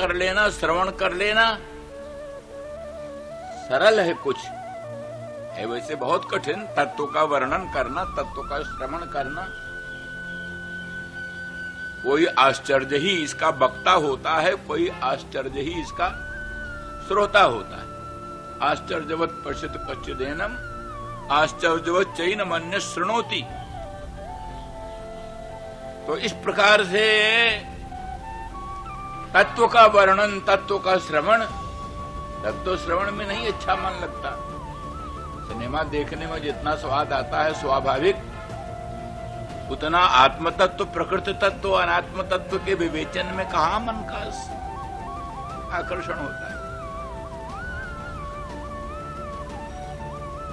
कर लेना, श्रवण कर लेना सरल है, कुछ है वैसे बहुत कठिन। तत्व का वर्णन करना, तत्व का श्रवण करना, कोई आश्चर्य ही इसका वक्ता होता है, कोई आश्चर्य ही इसका श्रोता होता है। आश्चर्यवत पश्यत कच्चिदेनम आश्चर्यवत चैनमन्य शृणोति। तो इस प्रकार से तत्व का वर्णन, तत्व का श्रवण, तत्व श्रवण में नहीं अच्छा मन लगता। सिनेमा देखने में जितना स्वाद आता है स्वाभाविक, उतना आत्म तत्व, प्रकृति तत्व, अनात्म तत्व के विवेचन में कहां मन का आकर्षण होता है।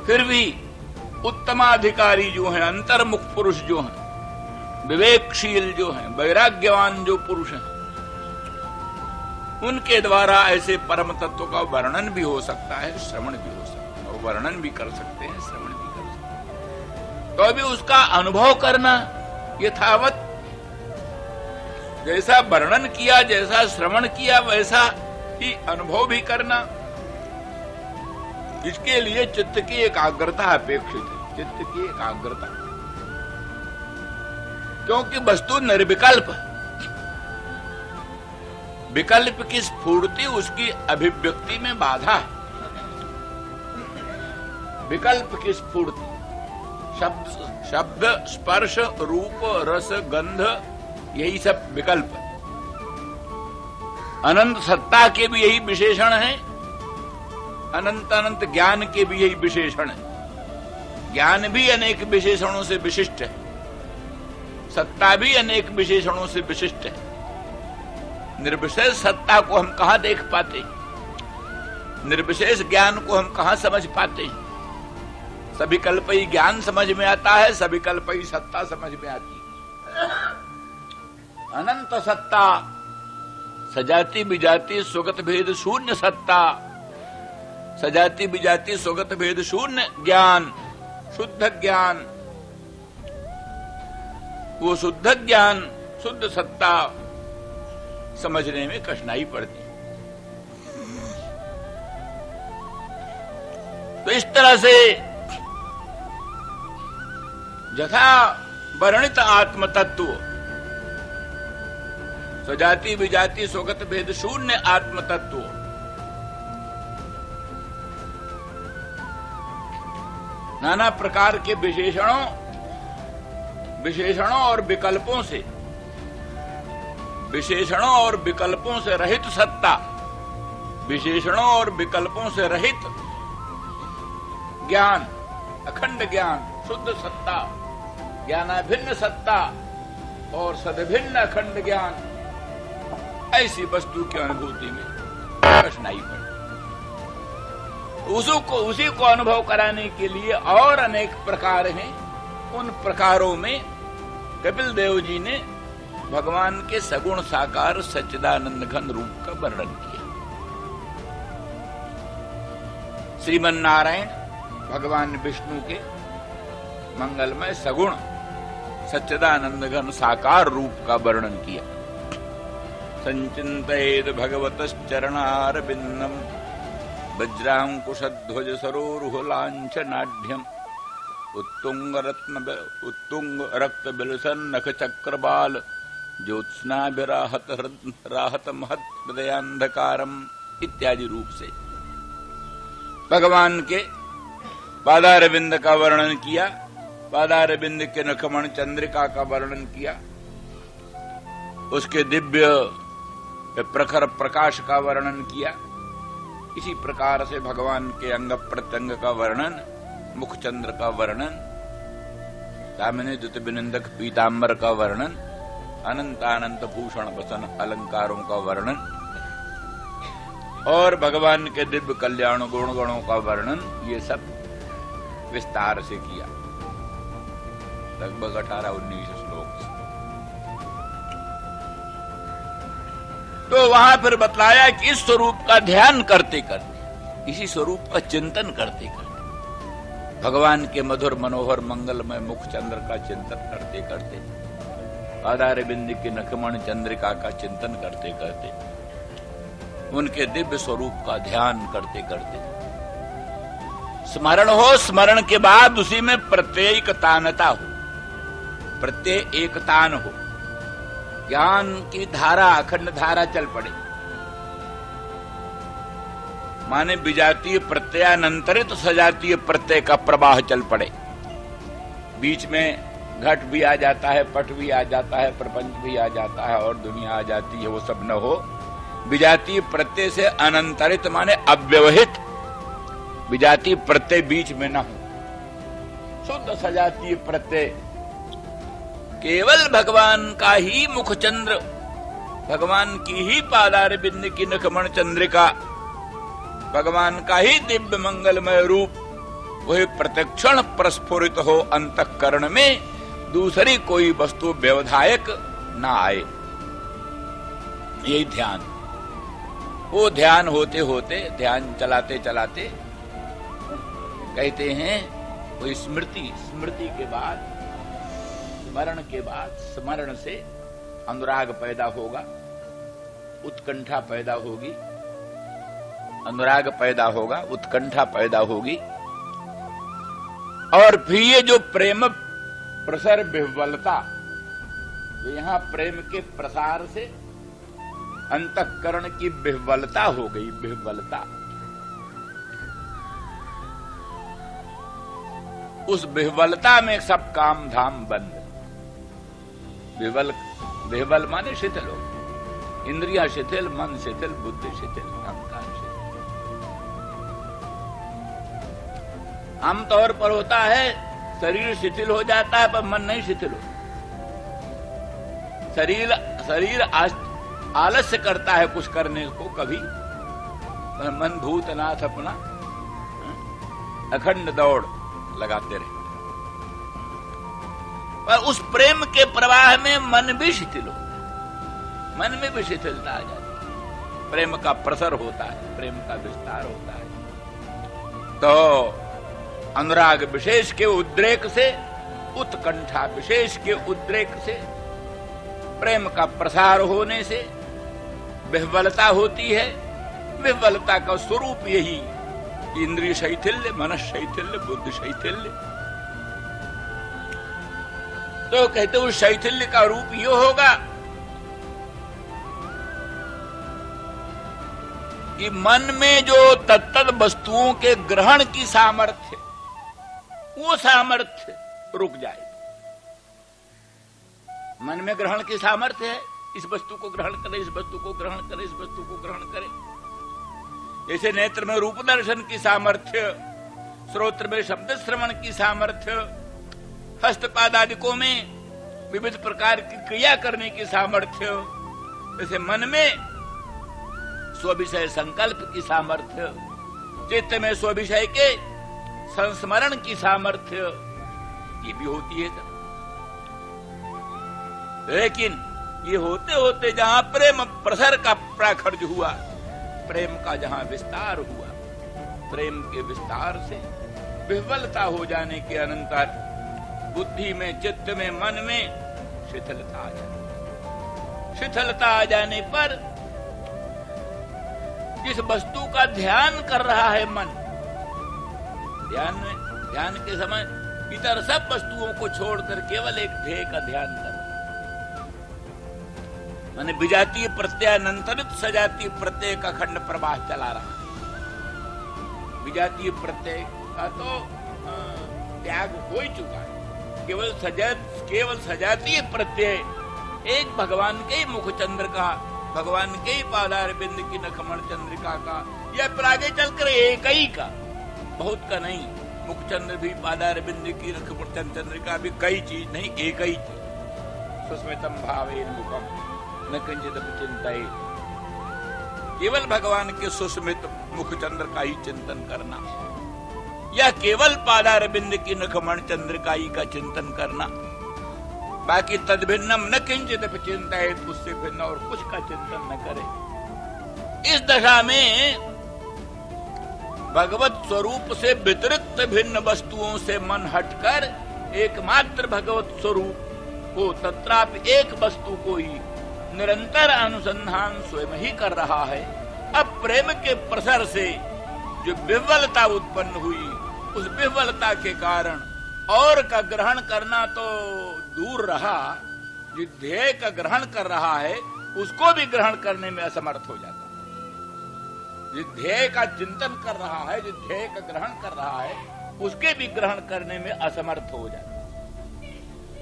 फिर भी उत्तमाधिकारी जो हैं, अंतर्मुख पुरुष जो हैं, विवेकशील जो हैं, वैराग्यवान जो पुरुष हैं, उनके द्वारा ऐसे परम तत्व का वर्णन भी हो सकता है, श्रवण भी हो सकता है, और वर्णन भी कर सकते हैं, श्रवण भी कर सकते हैं। तो अभी उसका अनुभव करना यथावत, जैसा वर्णन किया, जैसा श्रवण किया, वैसा ही अनुभव भी करना, इसके लिए चित्त की एकाग्रता अपेक्षित है। चित्त की एकाग्रता, क्योंकि वस्तु निर्विकल्प, विकल्प की स्फूर्ति उसकी अभिव्यक्ति में बाधा है। विकल्प की स्फूर्ति, शब्द स्पर्श रूप रस गंध, यही सब विकल्प है। अनंत सत्ता के भी यही विशेषण है, अनंत अनंत ज्ञान के भी यही विशेषण है। ज्ञान भी अनेक विशेषणों से विशिष्ट है, सत्ता भी अनेक विशेषणों से विशिष्ट है। निर्विशेष सत्ता को हम कहां देख पाते, निर्विशेष ज्ञान को हम कहां समझ पाते। सभी कल्पई ज्ञान समझ में आता है, सभी कल्पई सत्ता समझ में आती है। अनंत सत्ता, सजाति विजाति स्वगत भेद शून्य सत्ता, सजाति विजाति स्वगत भेद शून्य ज्ञान, शुद्ध ज्ञान, वो शुद्ध ज्ञान, शुद्ध सत्ता समझने में कठिनाई पड़ती। तो इस तरह से यथा वर्णित आत्म तत्व, सजाति विजाति स्वगत भेद शून्य आत्म तत्व, नाना प्रकार के विशेषणों और विकल्पों से, विशेषणों और विकल्पों से रहित सत्ता, विशेषणों और विकल्पों से रहित ज्ञान, अखंड ज्ञान, शुद्ध सत्ता, ज्ञानाभिन्न सत्ता और सदभिन्न अखंड ज्ञान, ऐसी वस्तु की अनुभूति में कठिनाई पड़ती। उसी को अनुभव कराने के लिए और अनेक प्रकार हैं। उन प्रकारों में कपिल देव जी ने भगवान के सगुण साकार सच्चिदानंद घन रूप का वर्णन किया। श्रीमन नारायण भगवान विष्णु के मंगलमय सगुण सच्चिदानंद घन साकार रूप का वर्णन किया। संचिंतयेद भगवतश्चरणारविंदम वज्रांकुशध्वज सरोरुहलांछनाढ्यम उत्तुंग रक्त बिलसन नख चक्रबाल ज्योत्स्नाभिराहत राहत महत हृदयांधकारम इत्यादि रूप से भगवान के पादारविंद का वर्णन किया। पादारविंद के नखमण चंद्रिका का वर्णन किया, उसके दिव्य प्रखर प्रकाश का वर्णन किया। इसी प्रकार से भगवान के अंग प्रत्यंग का वर्णन, मुखचंद्र का वर्णन, दामिनी द्युत बिनिंदक पीतांबर का वर्णन, अनंतानंत भूषण वसन अलंकारों का वर्णन और भगवान के दिव्य कल्याण गुण गणों का वर्णन, ये सब विस्तार से किया, लगभग 18-19 श्लोक। तो वहां फिर बतलाया कि इस स्वरूप का ध्यान करते करते, इसी स्वरूप का चिंतन करते करते, भगवान के मधुर मनोहर मंगलमय मुख चंद्र का चिंतन करते करते, पादारविंद के नखमण चंद्रिका का चिंतन करते करते उनके दिव्य स्वरूप का ध्यान करते करते स्मरण हो, स्मरण के बाद उसी में प्रत्येकतानता हो, प्रत्यय एकतान हो, ज्ञान की धारा अखंड धारा चल पड़े। माने विजातीय प्रत्ययानंतरित सजातीय प्रत्यय का प्रवाह चल पड़े। बीच में घट भी आ जाता है, पट भी आ जाता है, प्रपंच भी आ जाता है और दुनिया आ जाती है, वो सब न हो। विजातीय प्रत्यय से अनंतरित माने अव्यवहित विजातीय प्रत्यय बीच में न हो। शुद्ध सजातीय प्रत्यय केवल भगवान का ही मुखचंद्र, भगवान की ही पादार बिंद की नखमण चंद्रिका, भगवान का ही दिव्य मंगलमय रूप वही प्रतिक्षण प्रस्फुरित हो अंतःकरण में, दूसरी कोई वस्तु व्यवधायक ना आए। यही ध्यान। वो ध्यान होते होते, ध्यान चलाते चलाते कहते हैं वो स्मृति, स्मृति के बाद, स्मरण के बाद, स्मरण से अनुराग पैदा होगा, उत्कंठा पैदा होगी, अनुराग पैदा होगा, उत्कंठा पैदा होगी। और फिर ये जो प्रेम प्रसर विह्वलता, तो यहां प्रेम के प्रसार से अंतःकरण की विह्वलता हो गई, विह्वलता। उस विह्वलता में सब काम धाम बंद। विह्वल माने शिथिल हो, इंद्रियां शिथिल, मन शिथिल, बुद्धि शिथिल, अहंकार शिथिल। आमतौर पर होता है शरीर शिथिल हो जाता है पर मन नहीं शिथिल हो। शरीर आलस्य करता है कुछ करने को कभी, पर मन भूतनाथ अपना अखंड दौड़ लगाते रहते। पर उस प्रेम के प्रवाह में मन भी शिथिल होता है, मन में भी शिथिलता आ जाती है। प्रेम का प्रसर होता है, प्रेम का विस्तार होता है। तो अनुराग विशेष के उद्रेक से, उत्कंठा विशेष के उद्रेक से, प्रेम का प्रसार होने से विह्वलता होती है। विह्वलता का स्वरूप यही इंद्रिय शैथिल्य, मनस शैथिल्य, बुद्धि शैथिल्य। तो कहते उस शैथिल्य का रूप ये होगा कि मन में जो तत्त वस्तुओं के ग्रहण की सामर्थ्य, वो सामर्थ्य रुक जाए। मन में ग्रहण की सामर्थ्य है, इस वस्तु को ग्रहण करे, इस वस्तु को ग्रहण करे, इस वस्तु को ग्रहण करे। जैसे नेत्र में रूप दर्शन की सामर्थ्य, श्रोत्र में शब्द श्रवण की सामर्थ्य, हस्तपादादिकों में विविध प्रकार की क्रिया करने की सामर्थ्य, जैसे मन में स्वविषय संकल्प की सामर्थ्य, चित्त में स्वविषय के संस्मरण की सामर्थ्य, ये भी होती है। लेकिन ये होते होते जहां प्रेम प्रसर का प्राखर्ज हुआ, प्रेम का जहां विस्तार हुआ, प्रेम के विस्तार से विह्वलता हो जाने के अनंतर बुद्धि में, चित्त में, मन में शिथिलता आ जाती। शिथिलता आ जाने पर जिस वस्तु का ध्यान कर रहा है मन, ध्यान के समय इतर सब वस्तुओं को छोड़कर केवल एक ध्येय का ध्यान कर, माने विजातीय प्रत्ययानंतरित सजातीय प्रत्यय का खंड प्रवाह चला रहा है। विजातीय प्रत्यय का तो त्याग हो ही चुका है। केवल सजातीय प्रत्यय एक भगवान के ही मुखचंद्र का, भगवान के ही पादार बिंद की नखमण चंद्रिका का, या फिर आगे चलकर एक ही का, बहुत का नहीं। मुखचंद्र भी, पादार बिंद की नखमण चंद्रिका भी कई चीज नहीं, एक ही चीज। सुस्मितम भावेन मुखम न किंचित चिंताए। केवल भगवान के सुस्मित मुखचंद्र का ही चिंतन करना, या केवल पादार बिंद की नखमण चंद्रिकाई का चिंतन करना, बाकी तद्भिन्नम न किंचित चिंताए, उससे भिन्न और कुछ का चिंतन न करे। इस दशा में भगवत स्वरूप से व्यतिरिक्त भिन्न वस्तुओं से मन हटकर एकमात्र भगवत स्वरूप को, तत्रापि एक वस्तु को ही निरंतर अनुसंधान स्वयं ही कर रहा है। अब प्रेम के प्रसार से जो विह्वलता उत्पन्न हुई, उस विह्वलता के कारण और का ग्रहण करना तो दूर रहा, जो ध्येय का ग्रहण कर रहा है उसको भी ग्रहण करने में असमर्थ हो जाता है। जो ध्येय का चिंतन कर रहा है, जो ध्येय का ग्रहण कर रहा है, उसके भी ग्रहण करने में असमर्थ हो जाता है।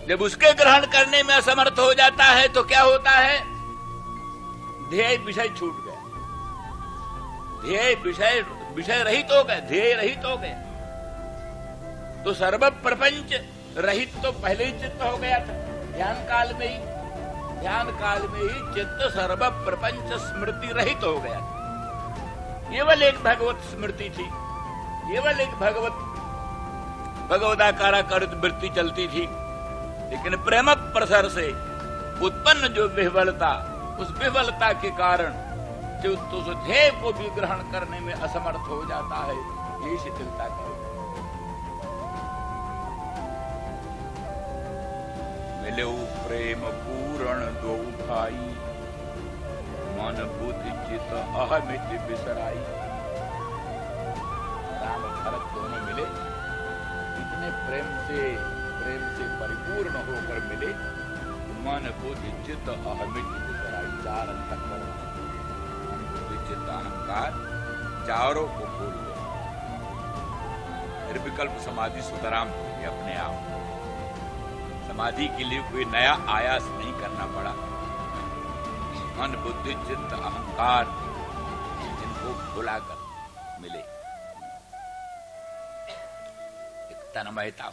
जब उसके ग्रहण करने में असमर्थ हो जाता है तो क्या होता है? ध्येय विषय छूट गया, ध्येय विषय रहित हो गया, ध्येय रहित हो गया। तो सर्व प्रपंच रहित तो पहले ही चित्त हो गया था, ध्यान काल में ही चित्त सर्व प्रपंच स्मृति रहित हो गया था। केवल एक भगवत स्मृति थी, केवल एक भगवदाकाराकृत वृत्ति चलती थी। लेकिन प्रेम प्रसर से उत्पन्न जो विह्वलता, उस विह्वलता के कारण जो उस ध्येय को भी ग्रहण करने में असमर्थ हो जाता है, यही शिथिलता का। मिलो प्रेम पूर्ण दो भाई, मन बुद्धि चित अहमित बिसराई। राम भरत दोनों मिले, इतने प्रेम से परिपूर्ण होकर मिले, मन बुद्धि चित अहमित बिसराई। चार अंतःकरण, मन बुद्धि चित अहंकार, चारों को भूल गए। निर्विकल्प समाधि सुतराम ये अपने आप। समाधि के लिए कोई नया आयास नहीं करना पड़ा। मन बुद्धि चित्त अहंकार जिनको भुलाकर मिले, एक तन्मयता,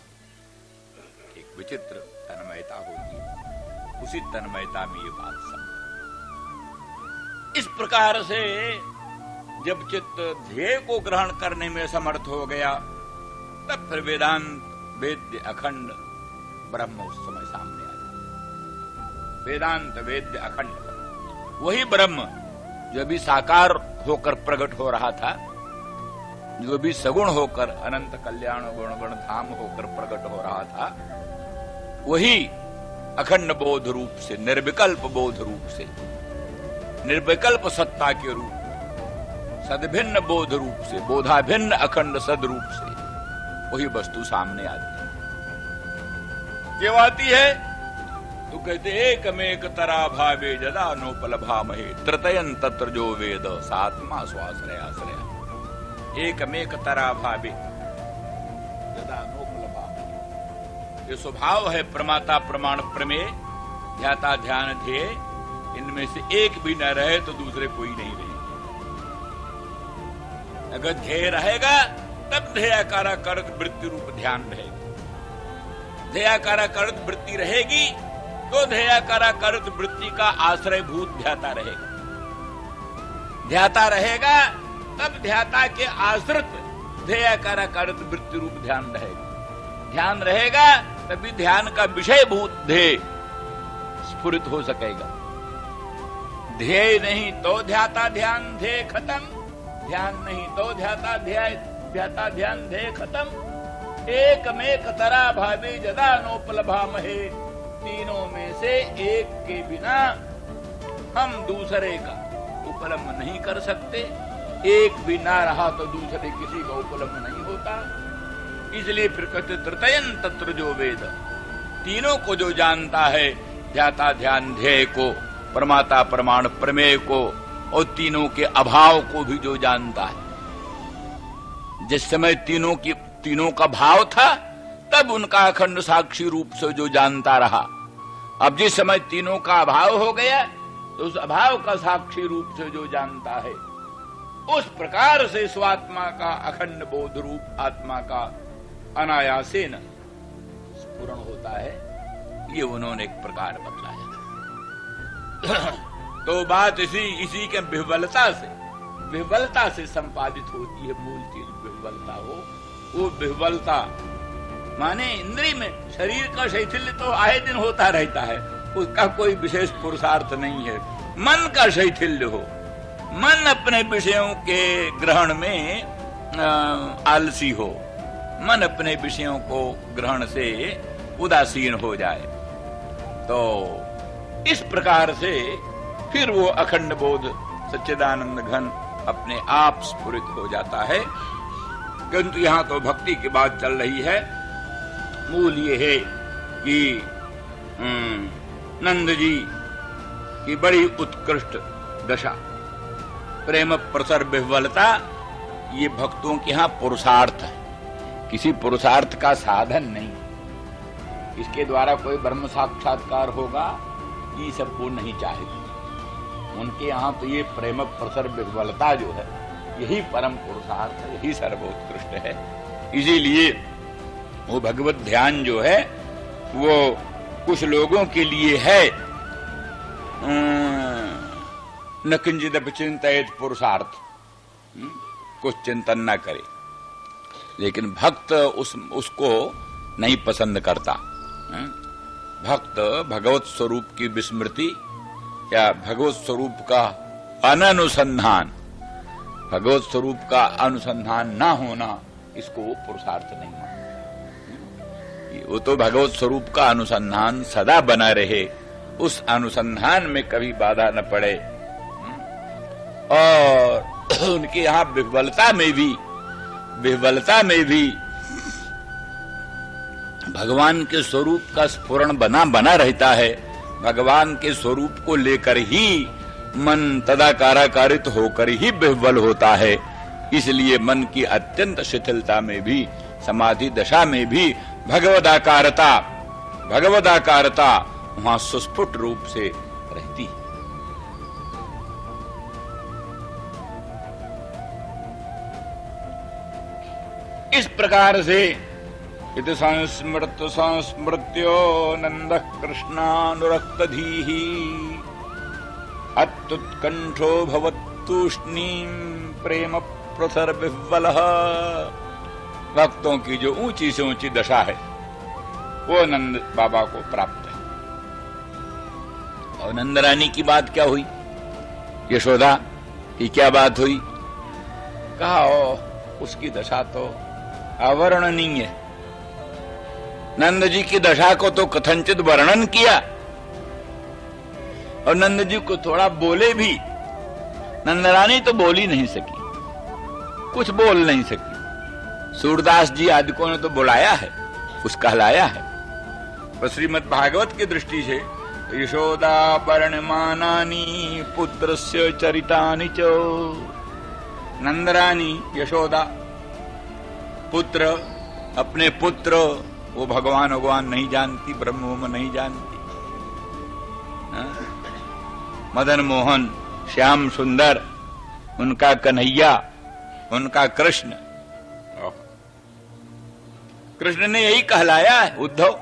एक विचित्र तन्मयता होती है। उसी तन्मयता में ये बात सब। इस प्रकार से जब चित्त ध्येय को ग्रहण करने में समर्थ हो गया, तब फिर वेदांत वेद्य अखंड ब्रह्म उस समय सामने आया। वेदांत वेद्य अखंड, वही ब्रह्म जो अभी साकार होकर प्रकट हो रहा था, जो भी सगुण होकर अनंत कल्याण गुण गुण धाम होकर प्रकट हो रहा था, वही अखंड बोध रूप से, निर्विकल्प बोध रूप से, निर्विकल्प सत्ता के रूप, सद्भिन्न बोध रूप से, बोधाभिन्न अखंड सद रूप से वही वस्तु सामने आती है। क्यों आती है? तो कहते एकमेक तरा भावे जदा नोपलभामहे, तृतयन तत्र जो वेद सात्मा स्वाश्रयाश्रया। एकमेक तरा भावे जदा नोपलभामहे, ये स्वभाव है प्रमाता प्रमाण प्रमेय ध्याता ध्यान ध्येय, इनमें से एक भी न रहे तो दूसरे कोई नहीं रहे। अगर ध्येय रहेगा तब ध्येयाकारा करत वृत्ति रूप ध्यान रहेगा। ध्येयाकारा करत वृत्ति रहेगी तो ध्येयाकारा करत वृत्ति का आश्रयभूत ध्याता रहेगा। ध्याता रहेगा तब ध्याता के आश्रित ध्येयाकारा करत वृत्ति रूप ध्यान रहेगा। ध्यान रहेगा तभी ध्यान का विषयभूत ध्येय स्फुरित हो सकेगा। ध्येय नहीं तो ध्याता ध्यान ध्येय खत्म, ध्यान नहीं तो ध्याता ध्यान ध्येय खत्म। एकमेक तरा भावे जदा नोपलभामहे, तीनों में से एक के बिना हम दूसरे का उपलब्ध नहीं कर सकते। एक भी ना रहा तो दूसरे किसी का उपलब्ध नहीं होता। इसलिए फिर कहते तृतयन तत्र जो वेद, तीनों को जो जानता है, ध्याता ध्यान ध्येय को, प्रमाता प्रमाण प्रमेय को, और तीनों के अभाव को भी जो जानता है। जिस समय तीनों का भाव था तब उनका अखंड साक्षी रूप से जो जानता रहा। अब जिस समय तीनों का अभाव हो गया तो उस अभाव का साक्षी रूप से जो जानता है, उस प्रकार से स्वात्मा का अखंड बोध रूप आत्मा का अनायासेन स्फुरण होता है। ये उन्होंने एक प्रकार बतलाया। तो बात इसी के विह्वलता से संपादित होती है। मूल चीज विह्वलता हो, वो विह्वलता माने इंद्रिय में शरीर का शैथिल्य तो आए दिन होता रहता है, उसका कोई विशेष पुरुषार्थ नहीं है। मन का शैथिल्य हो, मन अपने विषयों के ग्रहण में आलसी हो, मन अपने विषयों को ग्रहण से उदासीन हो जाए, तो इस प्रकार से फिर वो अखंड बोध सच्चिदानंद घन अपने आप स्फुरित हो जाता है। किंतु यहां तो भक्ति की बात चल रही है। मूल ये है कि नंद जी की बड़ी उत्कृष्ट दशा, प्रेम प्रसर विह्वलता, ये भक्तों के यहां पुरुषार्थ है, किसी पुरुषार्थ का साधन नहीं। इसके द्वारा कोई ब्रह्म साक्षात्कार होगा, ये सब वो नहीं चाहते। उनके यहां तो ये प्रेम प्रसर विह्वलता जो है, यही परम पुरुषार्थ है, यही सर्वोत्कृष्ट है। इसीलिए वो भगवत ध्यान जो है वो कुछ लोगों के लिए है न किंचित चिंतित पुरुषार्थ, कुछ चिंतन न करे। लेकिन भक्त उसको नहीं पसंद करता। भक्त भगवत स्वरूप की विस्मृति या भगवत स्वरूप का अननुसंधान, भगवत स्वरूप का अनुसंधान ना होना, इसको वो पुरुषार्थ नहीं मानता। वो तो भगवत स्वरूप का अनुसंधान सदा बना रहे, उस अनुसंधान में कभी बाधा न पड़े। और उनके यहां विह्वलता में भी भगवान के स्वरूप का स्फुरण बना रहता है। भगवान के स्वरूप को लेकर ही मन तदाकाराकारित होकर ही विह्वल होता है। इसलिए मन की अत्यंत शिथिलता में भी, समाधि दशा में भी भगवदाकारता वहां सुस्फुट रूप से रहती है। इस प्रकार से इति संस्मृत्यो नंद कृष्णानुरक्तधीः अत्युत्कंठो भवत्तूष्णीं प्रेम प्रसर विह्वलः। भक्तों की जो ऊंची से ऊंची दशा है वो नंद बाबा को प्राप्त है। और नंद रानी की बात क्या हुई, यशोदा की क्या बात हुई? कहा उसकी दशा तो अवर्णनीय है। नंद जी की दशा को तो कथनचित वर्णन किया और नंद जी को थोड़ा बोले भी। नंद रानी तो बोल ही नहीं सकी, कुछ बोल नहीं सकी। सूरदास जी आदिकों ने तो बुलाया है, कुछ कहलाया है। पर श्रीमद् भागवत की दृष्टि से यशोदा वर्णमानानि पुत्रस्य चरितानि च। नंदरानी यशोदा पुत्र, अपने पुत्र, वो भगवान नहीं जानती, ब्रह्म नहीं जानती। मदन मोहन, श्याम सुंदर, उनका कन्हैया, उनका कृष्ण। कृष्ण ने यही कहलाया है उद्धव,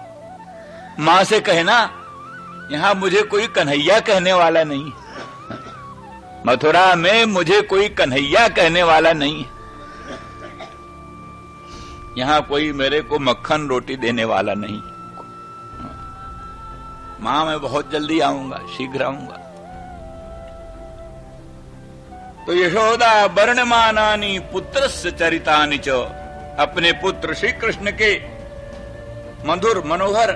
मां से कहना यहां मुझे कोई कन्हैया कहने वाला नहीं, मथुरा में मुझे कोई कन्हैया कहने वाला नहीं, यहां कोई मेरे को मक्खन रोटी देने वाला नहीं। मां मैं बहुत जल्दी आऊंगा, शीघ्र आऊंगा। तो यशोदा वर्णमानानि पुत्रस्य चरितानि च, अपने पुत्र श्री कृष्ण के मधुर मनोहर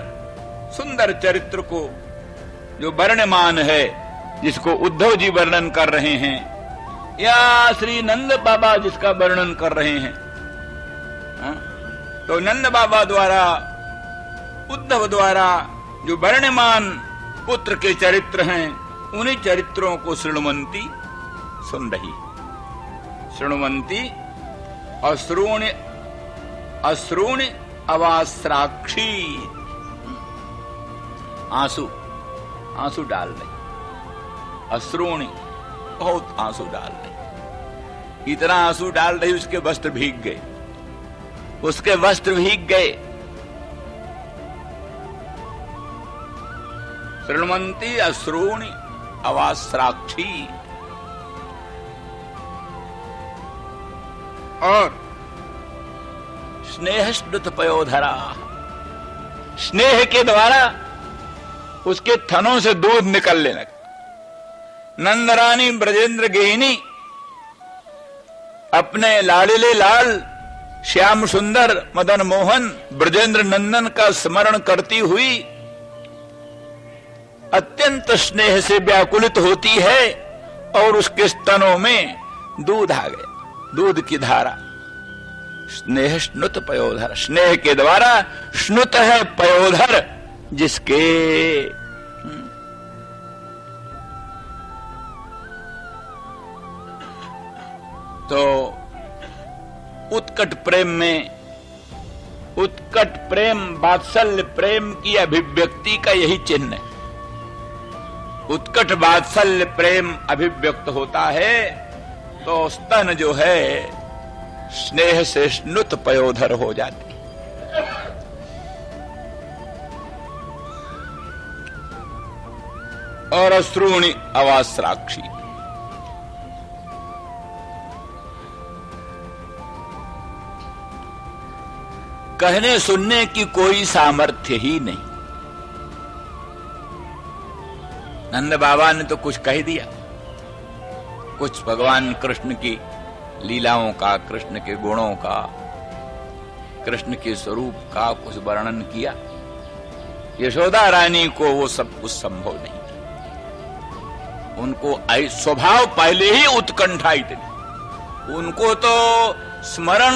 सुंदर चरित्र को जो वर्णमान है, जिसको उद्धव जी वर्णन कर रहे हैं या श्री नंद बाबा जिसका वर्णन कर रहे हैं, तो नंद बाबा द्वारा, उद्धव द्वारा जो वर्णमान पुत्र के चरित्र हैं, उन्हीं चरित्रों को शृण्वन्ति सुन रही। शृण्वन्ति अश्रूणि अवास्राक्षी, आंसू डाल रही। अश्रूणि, बहुत आंसू डाल रही। इतना आंसू डाल रही उसके वस्त्र भीग गए, उसके वस्त्र भीग गए। शृण्वन्ति अश्रूणि अवास्राक्षी। और स्नेह स्मृत पयोधरा, स्नेह के द्वारा उसके थनों से दूध निकलने लगा। नंदरानी ब्रजेंद्र गेहिनी अपने लाडले लाल श्याम सुंदर मदन मोहन ब्रजेंद्र नंदन का स्मरण करती हुई अत्यंत स्नेह से व्याकुलित होती है और उसके स्तनों में दूध आ गया, दूध की धारा। स्नेह स्नुत पयोधर, स्नेह के द्वारा स्नुत है पयोधर जिसके। तो उत्कट प्रेम में, उत्कट प्रेम वात्सल्य प्रेम की अभिव्यक्ति का यही चिन्ह है। उत्कट वात्सल्य प्रेम अभिव्यक्त होता है तो स्तन जो है स्नेह से स्नुत पयोधर हो जाती। और अश्रूणि अवास्राक्षी, कहने सुनने की कोई सामर्थ्य ही नहीं। नंद बाबा ने तो कुछ कह दिया, कुछ भगवान कृष्ण की लीलाओं का, कृष्ण के गुणों का, कृष्ण के स्वरूप का कुछ वर्णन किया। यशोदा रानी को वो सब कुछ संभव नहीं था। उनको स्वभाव पहले ही उत्कंठा इतनी, उनको तो स्मरण,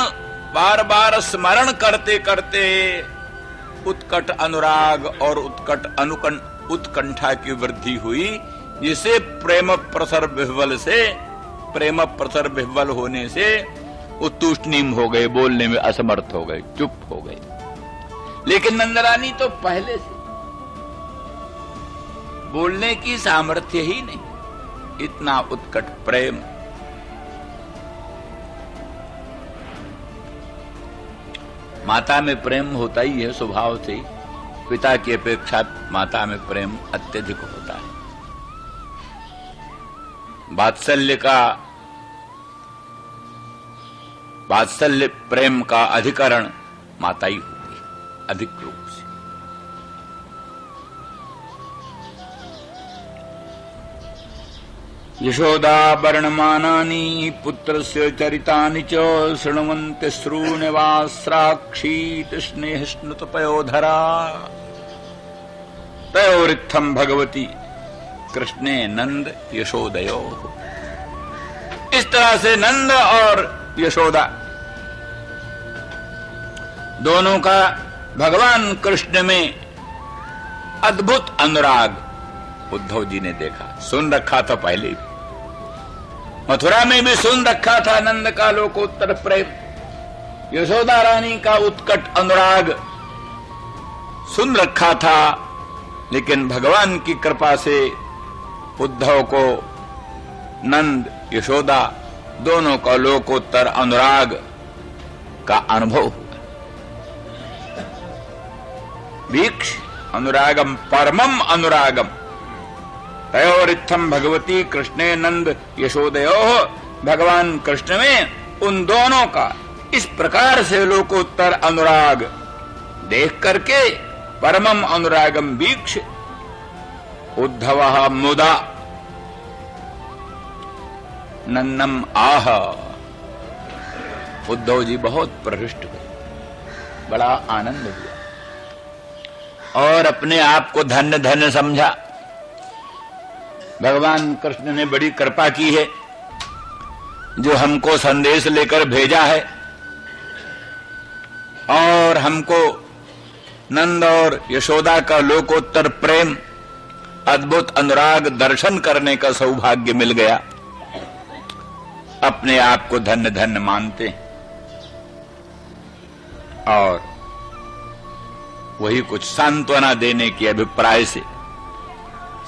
बार बार स्मरण करते करते उत्कट अनुराग और उत्कंठा की वृद्धि हुई, जिसे प्रेम प्रसर विह्वल से, प्रेम प्रसर विह्वल होने से वो तूष्णीम हो गए, बोलने में असमर्थ हो गए, चुप हो गए। लेकिन नंदरानी तो पहले से बोलने की सामर्थ्य ही नहीं, इतना उत्कट प्रेम। माता में प्रेम होता ही है स्वभाव से, पिता की अपेक्षा माता में प्रेम अत्यधिक होता है। वात्सल्य प्रेम का अधिकरण माता ही होती है अधिक रूप से। यशोदा वर्णमानानि पुत्रस्य चरितानि च शृण्वन्ति श्रूणवास्राक्षीत स्नेह स्नुत पयोधरा तयोरित्थम भगवती कृष्णे नंद यशोदयो। इस तरह से नंद और यशोदा दोनों का भगवान कृष्ण में अद्भुत अनुराग उद्धव जी ने देखा, सुन रखा था पहले भी, मथुरा में भी सुन रखा था नंद का लोकोत्तर प्रेम, यशोदा रानी का उत्कट अनुराग सुन रखा था। लेकिन भगवान की कृपा से उद्धव को नंद यशोदा दोनों का लोकोत्तर अनुराग का अनुभव हुआ। वीक्ष अनुरागम परमम अनुरागम तयोरित्थम भगवती कृष्णे नंद यशोदयोः। भगवान कृष्ण में उन दोनों का इस प्रकार से लोकोत्तर अनुराग देख करके परमम अनुरागम वीक्ष उद्धवः मुदा नन्नम आह। उद्धव जी बहुत प्रहृष्ट हुए, बड़ा आनंद हुआ और अपने आप को धन्य धन्य समझा। भगवान कृष्ण ने बड़ी कृपा की है जो हमको संदेश लेकर भेजा है और हमको नंद और यशोदा का लोकोत्तर प्रेम, अद्भुत अनुराग दर्शन करने का सौभाग्य मिल गया। अपने आप को धन्य धन्य मानते और वही कुछ सांत्वना देने के अभिप्राय से,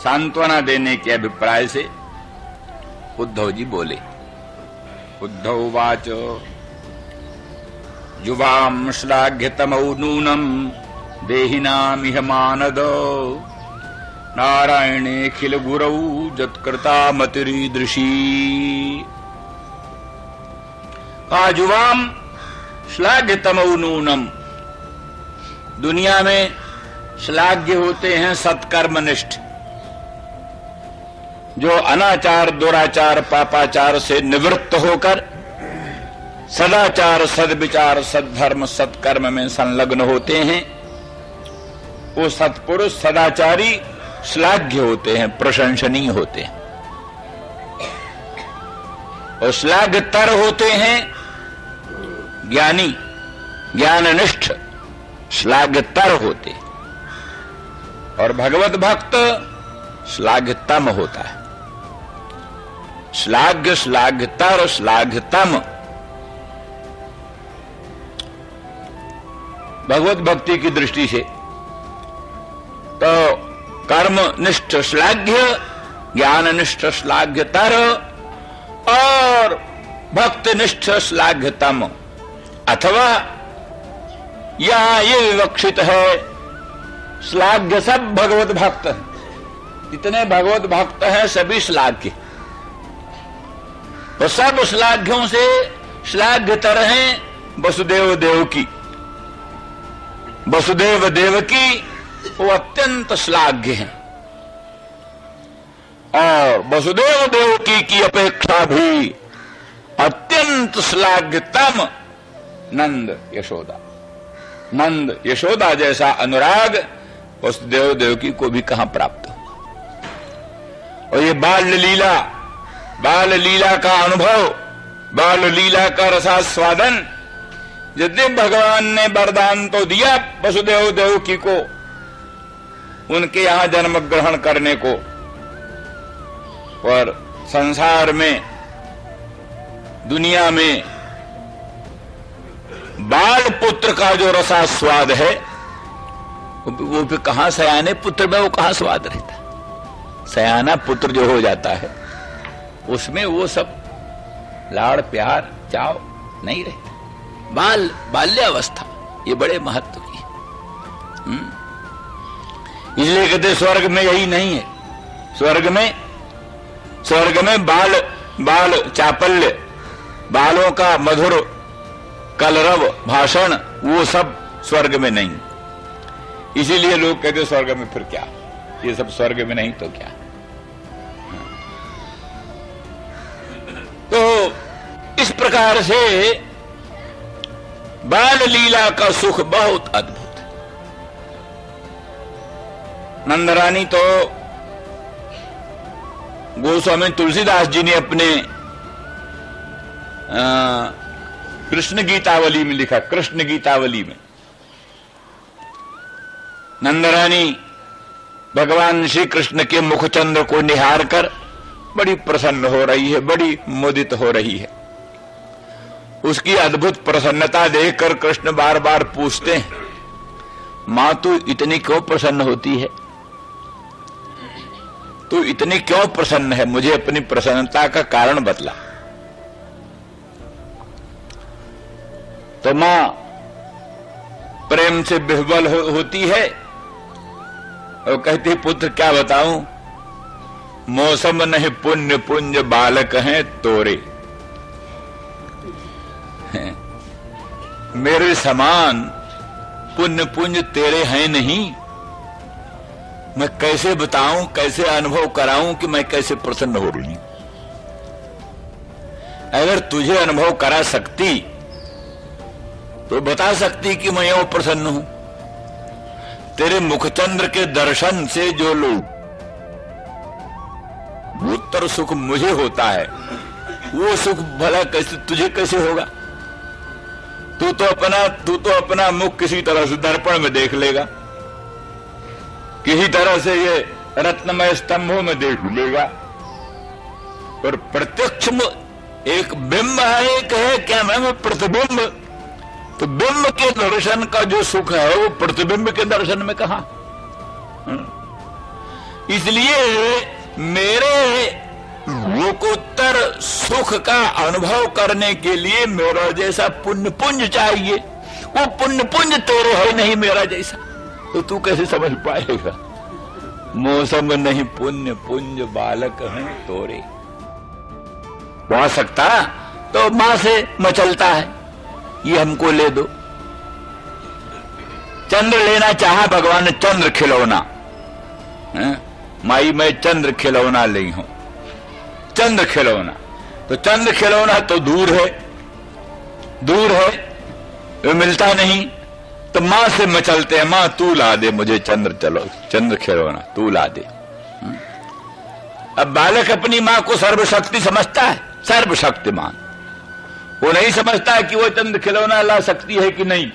सांत्वना देने के अभिप्राय से उद्धव जी बोले। उद्धव वाच युवाम श्लाघ्यतमौ नूनम देहिनामिह मानद नारायणेऽखिल गुरौ जत्कृता मतिरीदृशी। युवाम श्लाघ्यतमौ नूनम, दुनिया में श्लाघ्य होते हैं सत्कर्मनिष्ठ, जो अनाचार दुराचार पापाचार से निवृत्त होकर सदाचार सद्विचार सद्धर्म सत्कर्म में संलग्न होते हैं। वो सत्पुरुष सदाचारी श्लाघ्य होते हैं, प्रशंसनीय होते हैं। और श्लाघ्यतर होते हैं ज्ञानी, ज्ञाननिष्ठ श्लाघ्यतर होते, और भगवत भक्त श्लाघ्यतम होता है। श्लाघ्य, श्लाघ्यतर, श्लाघ्यतम। भगवत भक्ति की दृष्टि से तो कर्मनिष्ठ श्लाघ्य, ज्ञाननिष्ठ श्लाघ्यतर और भक्तनिष्ठ श्लाघ्यतम। अथवा यहां ये विवक्षित है श्लाघ्य सब भगवत भक्त हैं, जितने भगवत भक्त हैं सभी श्लाघ्य, तो सब श्लाघ्यों से श्लाघ्यतर हैं वसुदेव देवकी। वसुदेव देवकी वो अत्यंत श्लाघ्य हैं, और वसुदेव देवकी की अपेक्षा भी अत्यंत श्लाघ्यतम नंद यशोदा। नंद यशोदा जैसा अनुराग वसुदेव देवकी को भी कहां प्राप्त हो। और ये बाल लीला का अनुभव, बाल लीला का रसास्वादन, यदि भगवान ने वरदान तो दिया वसुदेव देवकी को उनके यहां जन्म ग्रहण करने को, पर संसार में, दुनिया में बाल पुत्र का जो रसास्वाद है वो फिर कहां सयाने पुत्र में वो कहां स्वाद रहता है। सयाना पुत्र जो हो जाता है उसमें वो सब लाड़ प्यार चाव नहीं रहता। बाल्यावस्था ये बड़े महत्व की है। इसलिए कहते स्वर्ग में यही नहीं है। स्वर्ग में बाल चापल्य, बालों का मधुर कलरव भाषण, वो सब स्वर्ग में नहीं। इसीलिए लोग कहते स्वर्ग में फिर क्या, ये सब स्वर्ग में नहीं तो क्या। तो इस प्रकार से बाल लीला का सुख बहुत अद्भुत है। नंदरानी तो गोस्वामी तुलसीदास जी ने अपने कृष्ण गीतावली में लिखा। कृष्ण गीतावली में नंदरानी भगवान श्री कृष्ण के मुखचंद्र को निहार कर बड़ी प्रसन्न हो रही है, बड़ी मुदित हो रही है। उसकी अद्भुत प्रसन्नता देखकर कृष्ण बार बार पूछते हैं, मां तू इतनी क्यों प्रसन्न होती है, तू इतनी क्यों प्रसन्न है, मुझे अपनी प्रसन्नता का कारण बतला। तो मां प्रेम से विह्वल होती है और कहती, पुत्र क्या बताऊं, मौसम नहीं पुण्य पुंज बालक हैं तोरे। मेरे समान पुण्य पुंज तेरे हैं नहीं। मैं कैसे बताऊं, कैसे अनुभव कराऊं कि मैं कैसे प्रसन्न हो रही हूं। अगर तुझे अनुभव करा सकती तो बता सकती कि मैं यूं प्रसन्न हूं। तेरे मुखचंद्र के दर्शन से जो लोग उत्तर सुख मुझे होता है, वो सुख भला कैसे तुझे कैसे होगा। तू तो अपना मुख किसी तरह से दर्पण में देख लेगा, किसी तरह से ये रत्नमय स्तंभों में देख लेगा, पर प्रत्यक्ष एक बिंब है, एक है क्या मैं प्रतिबिंब। तो बिंब के दर्शन का जो सुख है वो प्रतिबिंब के दर्शन में कहां। इसलिए मेरे लोकोत्तर सुख का अनुभव करने के लिए मेरा जैसा पुण्य पुंज चाहिए। वो पुण्य पुंज तेरे है नहीं मेरा जैसा, तो तू कैसे समझ पाएगा। मौसम नहीं पुण्य पुंज बालक हैं तोरे। आ सकता तो मां से मचलता है, ये हमको ले दो। चंद्र लेना चाहा भगवान ने, चंद्र खिलौना, माई मैं चंद्र खिलौना ली हूं। चंद्र खिलौना तो चंद्र खिलौना तो दूर है, वो मिलता नहीं। तो मां से मचलते हैं, मां तू ला दे मुझे चंद्र खिलौना तू ला दे। अब बालक अपनी मां को सर्वशक्ति समझता है, सर्वशक्तिमान। वो नहीं समझता है कि वो चंद खिलौना ला सकती है कि नहीं,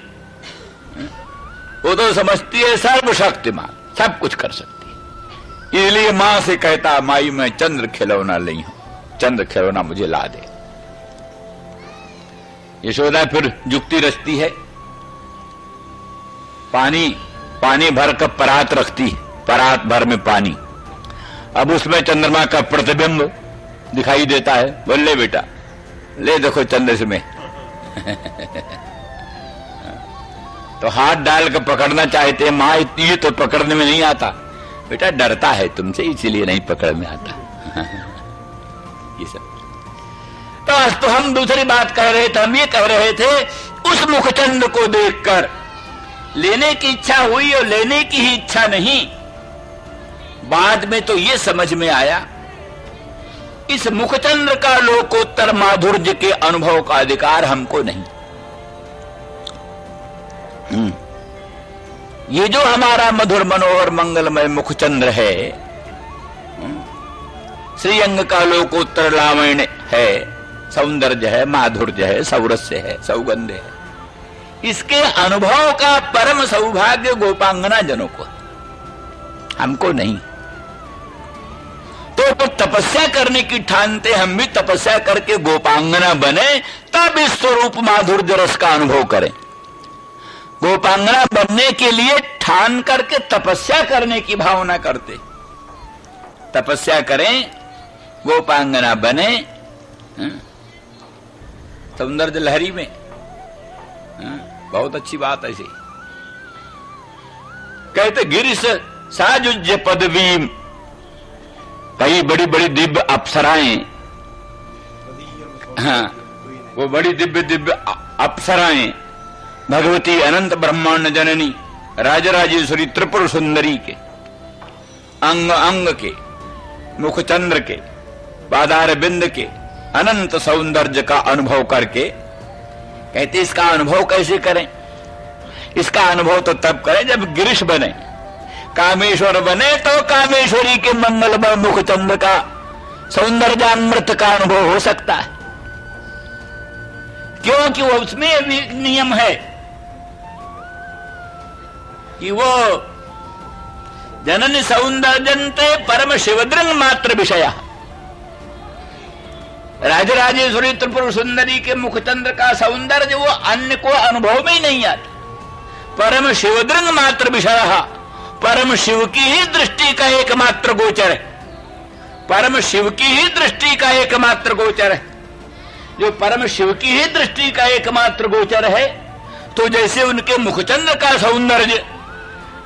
वो तो समझती है सर्वशक्तिमान, सब कुछ कर सकती है। इसलिए मां से कहता, माई मैं चंद्र खिलौना नहीं हूं, चंद्र खिलौना मुझे ला दे। यशोदा फिर युक्ति रचती है, पानी भर कर परात रखती है, परात भर में पानी। अब उसमें चंद्रमा का प्रतिबिंब दिखाई देता है। बोले बेटा ले देखो चंद्र में तो हाथ डाल कर पकड़ना चाहते हैं, मां इतनी तो पकड़ने में नहीं आता। बेटा डरता है तुमसे, इसीलिए नहीं पकड़ में आता। ये सब तो हम दूसरी बात कह रहे थे, हम ये कह रहे थे उस मुखचंद्र को देखकर लेने की इच्छा हुई और लेने की ही इच्छा नहीं। बाद में तो ये समझ में आया इस मुखचंद्र का लोकोत्तर माधुर्य के अनुभव का अधिकार हमको नहीं। ये जो हमारा मधुर मनोहर मंगलमय मुखचंद्र है, श्रीअंग का लोकोत्तर लावण्य है, सौंदर्य है, माधुर्य है, सौरस्य है, सौगंध है, इसके अनुभव का परम सौभाग्य गोपांगना जनों को, हमको नहीं। तो तपस्या करने की ठानते हम भी तपस्या करके गोपांगना बने, तब इस स्वरूप माधुर्य रस का अनुभव करें। गोपांगना बनने के लिए ठान करके तपस्या करने की भावना करते, तपस्या करें, गोपांगना बने, सौंदर्य लहरी में। बहुत अच्छी बात ऐसी कहते, गिरिश साजुज्य पदवी, कई बड़ी बड़ी दिव्य अप्सराएं, हाँ वो बड़ी दिव्य दिव्य अप्सराएं भगवती अनंत ब्रह्मांड जननी राजराजेश्वरी त्रिपुर सुंदरी के अंग अंग के, मुखचंद्र के, पादार बिंद के अनंत सौंदर्य का अनुभव करके कहते, इसका अनुभव कैसे करें? इसका अनुभव तो तब करें जब गिरीश बने, कामेश्वर बने, तो कामेश्वरी के मंगलमय मुखचंद्र का सौंदर्यामृत का अनुभव हो सकता है। क्योंकि वो उसमें भी नियम है कि वो जननी सौंदर्यन्ते परम शिवदृंग मात्र विषय, राजराजेश्वरी त्रिपुर सुंदरी के मुखचंद्र का सौंदर्य वो अन्य को अनुभव में ही नहीं आता। परम शिवदृंग मात्र विषय, परम शिव की ही दृष्टि का एकमात्र गोचर है, परम शिव की ही दृष्टि का एकमात्र गोचर है। जो परम शिव की ही दृष्टि का एकमात्र गोचर है, तो जैसे उनके मुखचंद्र का सौंदर्य,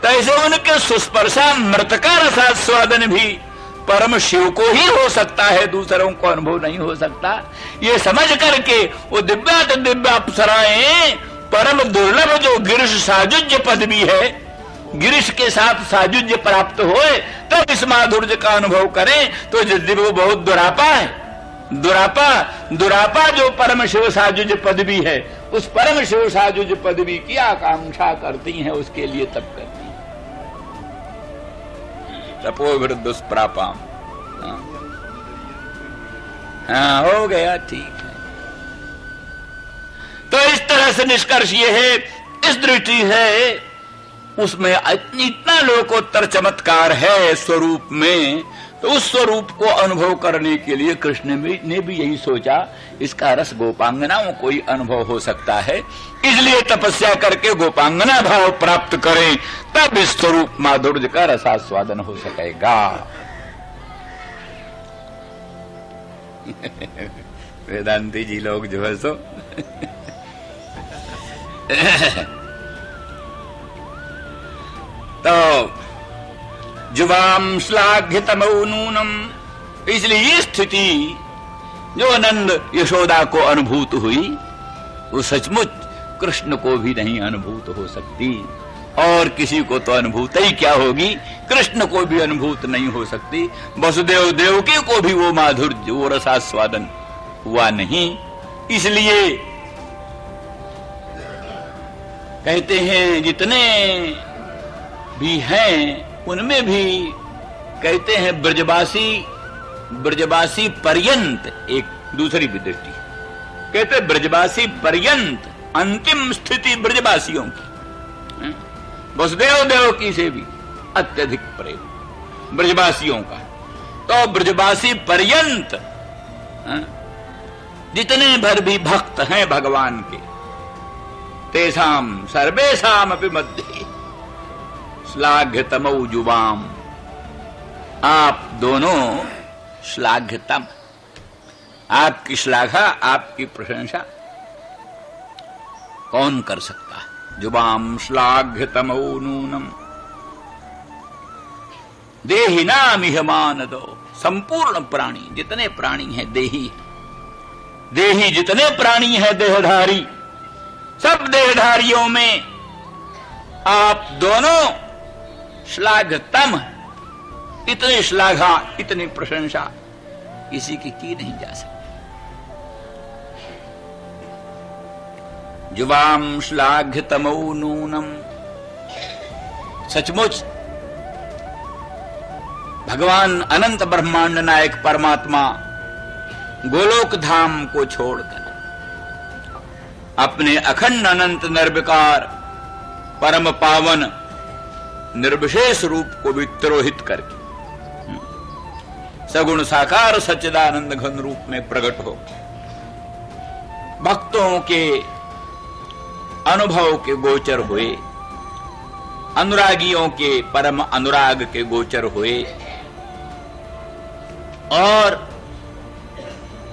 तैसे उनके सुस्पर्शामृत का रसास्वादन भी परम शिव को ही हो सकता है, दूसरों को अनुभव नहीं हो सकता। ये समझ करके वो दिव्यात दिव्य अप्सराएं परम दुर्लभ जो गिरीश साजुज्य पदवी है, गिरीश के साथ साजुज्य प्राप्त होए, तब इस माधुर्य का अनुभव करें। तो यदि वो बहुत दुरापा है, दुरापा जो परम शिव साजुज्य पदवी है, उस परम शिव साजुज्य पदवी की आकांक्षा करती हैं, उसके लिए तप करती हैं। तपो विरुद्ध दुष्प्रापाम। हाँ हो गया, ठीक है। तो इस तरह से निष्कर्ष ये है, इस दृष्टि है उसमें इतना लोकोत्तर चमत्कार है स्वरूप में, तो उस स्वरूप को अनुभव करने के लिए कृष्ण ने भी यही सोचा, इसका रस गोपांगनाओं को ही अनुभव हो सकता है, इसलिए तपस्या करके गोपांगना भाव प्राप्त करें, तब इस स्वरूप माधुर्य का रसास्वादन हो सकेगा। वेदांती जी लोग जो है सो तो जुवाम श्लाघ्यतमो नूनम, इसलिए ये स्थिति जो आनंद यशोदा को अनुभूत हुई, वो सचमुच कृष्ण को भी नहीं अनुभूत हो सकती, और किसी को तो अनुभूत ही क्या होगी, कृष्ण को भी अनुभूत नहीं हो सकती। वसुदेव देवकी को भी वो माधुर्य, वो रसास्वादन हुआ नहीं। इसलिए कहते हैं जितने भी हैं उनमें भी कहते हैं ब्रजवासी पर्यंत एक दूसरी भी दृष्टि है। कहते ब्रजवासी पर्यंत अंतिम स्थिति ब्रजवासियों की, वसुदेव देवकी से भी अत्यधिक प्रेम ब्रजवासियों का। तो ब्रजवासी पर्यंत जितने भर भी भक्त हैं भगवान के, तेषाम सर्वेषाम अपि मध्ये श्लाघ्यतमौ युवाम, आप दोनों श्लाघ्यतम, आपकी श्लाघा, आपकी प्रशंसा कौन कर सकता है। युवाम श्लाघ्यतमौ नूनम देहिनामिह मानदो, संपूर्ण प्राणी जितने प्राणी हैं देही, देही जितने प्राणी हैं देहधारी, सब देहधारियों में आप दोनों श्लाघतम, इतनी श्लाघा इतनी प्रशंसा किसी की नहीं जा सकती। युवाम श्लाघ्यतमौ नूनम, सचमुच भगवान अनंत ब्रह्मांड नायक परमात्मा गोलोक धाम को छोड़कर अपने अखंड अनंत निर्विकार परम पावन निर्विशेष रूप को भी तिरोहित करके सगुण साकार सच्चिदानंद घन रूप में प्रकट हो भक्तों के अनुभव के गोचर हुए, अनुरागियों के परम अनुराग के गोचर हुए, और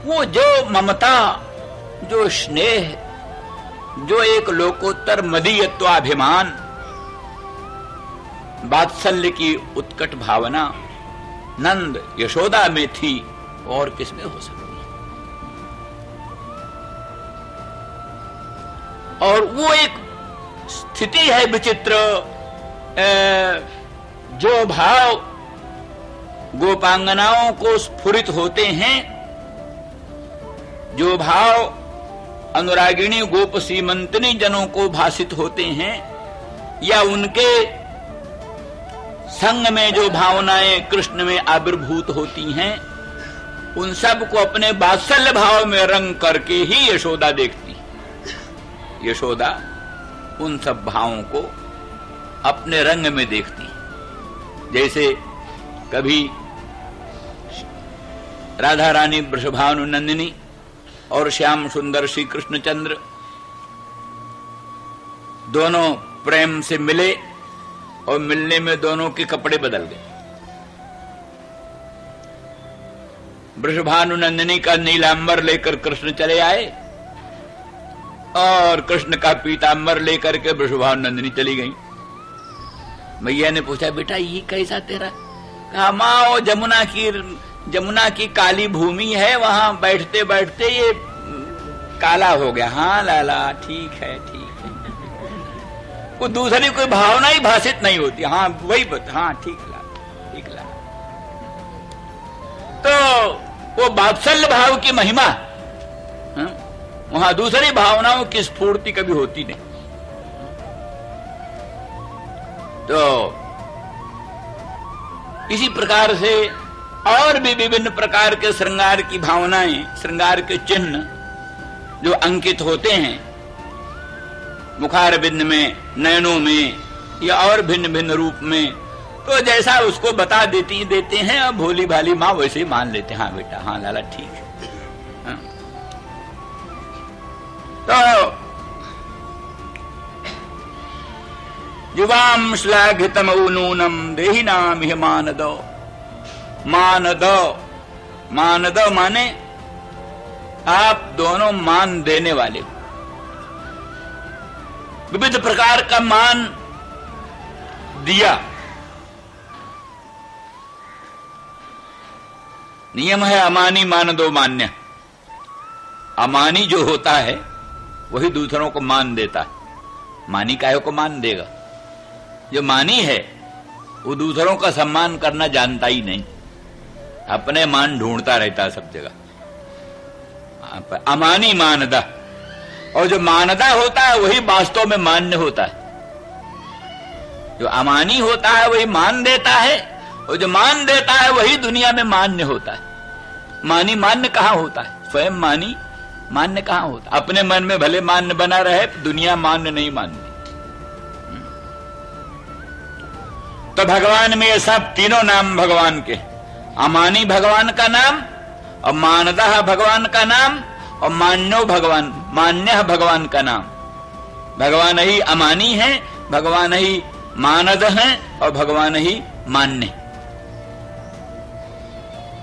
वो जो ममता, जो स्नेह, जो एक लोकोत्तर मदीयत्वाभिमान, वात्सल्य की उत्कट भावना नंद यशोदा में थी, और किसमें हो सकती है। और वो एक स्थिति है विचित्र, जो भाव गोपांगनाओं को स्फुरित होते हैं, जो भाव अनुरागिणी गोप सीमंतनी जनों को भासित होते हैं, या उनके संग में जो भावनाएं कृष्ण में आविर्भूत होती हैं, उन सब को अपने वात्सल्य भाव में रंग करके ही यशोदा देखती है। यशोदा उन सब भावों को अपने रंग में देखती है। जैसे कभी राधा रानी वृषभानुनंदिनी और श्याम सुंदर श्री कृष्णचंद्र दोनों प्रेम से मिले, और मिलने में दोनों के कपड़े बदल गए। वृषभानुनंदिनी का नीलांबर लेकर कृष्ण चले आए, और कृष्ण का पीतांबर लेकर के वृषभानुनंदिनी चली गई। मैया ने पूछा, बेटा ये कैसा तेरा? कहा, माँ वो जमुना की काली भूमि है, वहां बैठते बैठते ये काला हो गया। हाँ लाला, ठीक है ठीक है। वो दूसरी कोई भावना ही भाषित नहीं होती। हाँ वही बता, हाँ ठीक लाला, ठीक लाला। तो वो वात्सल्य भाव की महिमा, वहां दूसरी भावनाओं की स्फूर्ति कभी होती नहीं। तो इसी प्रकार से और भी विभिन्न प्रकार के श्रृंगार की भावनाएं, श्रृंगार के चिन्ह जो अंकित होते हैं मुखारबिंद में, नयनों में, या और भिन्न भिन्न रूप में, तो जैसा उसको बता देते हैं, और भोली भाली माँ वैसे ही मान लेते हैं। हाँ बेटा, हाँ लाला ठीक है। हाँ। तो युवाम श्लाघितमौ नूनम देहिनामिह मानदो। मानदो, मानदो माने आप दोनों मान देने वाले हो। विविध प्रकार का मान दिया। नियम है अमानी मानदो मान्य। अमानी जो होता है वही दूसरों को मान देता है। मानी काहे को मान देगा? जो मानी है वो दूसरों का सम्मान करना जानता ही नहीं, अपने मान ढूंढता रहता है सब जगह। अमानी मानदा, और जो मानदा होता है वही वास्तव में मान्य होता है। जो अमानी होता है वही मान देता है, और जो मान देता है वही दुनिया में मान्य होता है। मानी मान्य कहां होता है? स्वयं मानी मान्य कहां होता? अपने मन में भले मान्य बना रहे, दुनिया मान्य नहीं मानती। तो भगवान में ये सब तीनों नाम भगवान के, अमानी भगवान का नाम, और मानदह भगवान का नाम, और मान्यो भगवान, मान्य भगवान का नाम। भगवान ही अमानी है, भगवान ही मानद है, और भगवान ही मान्य।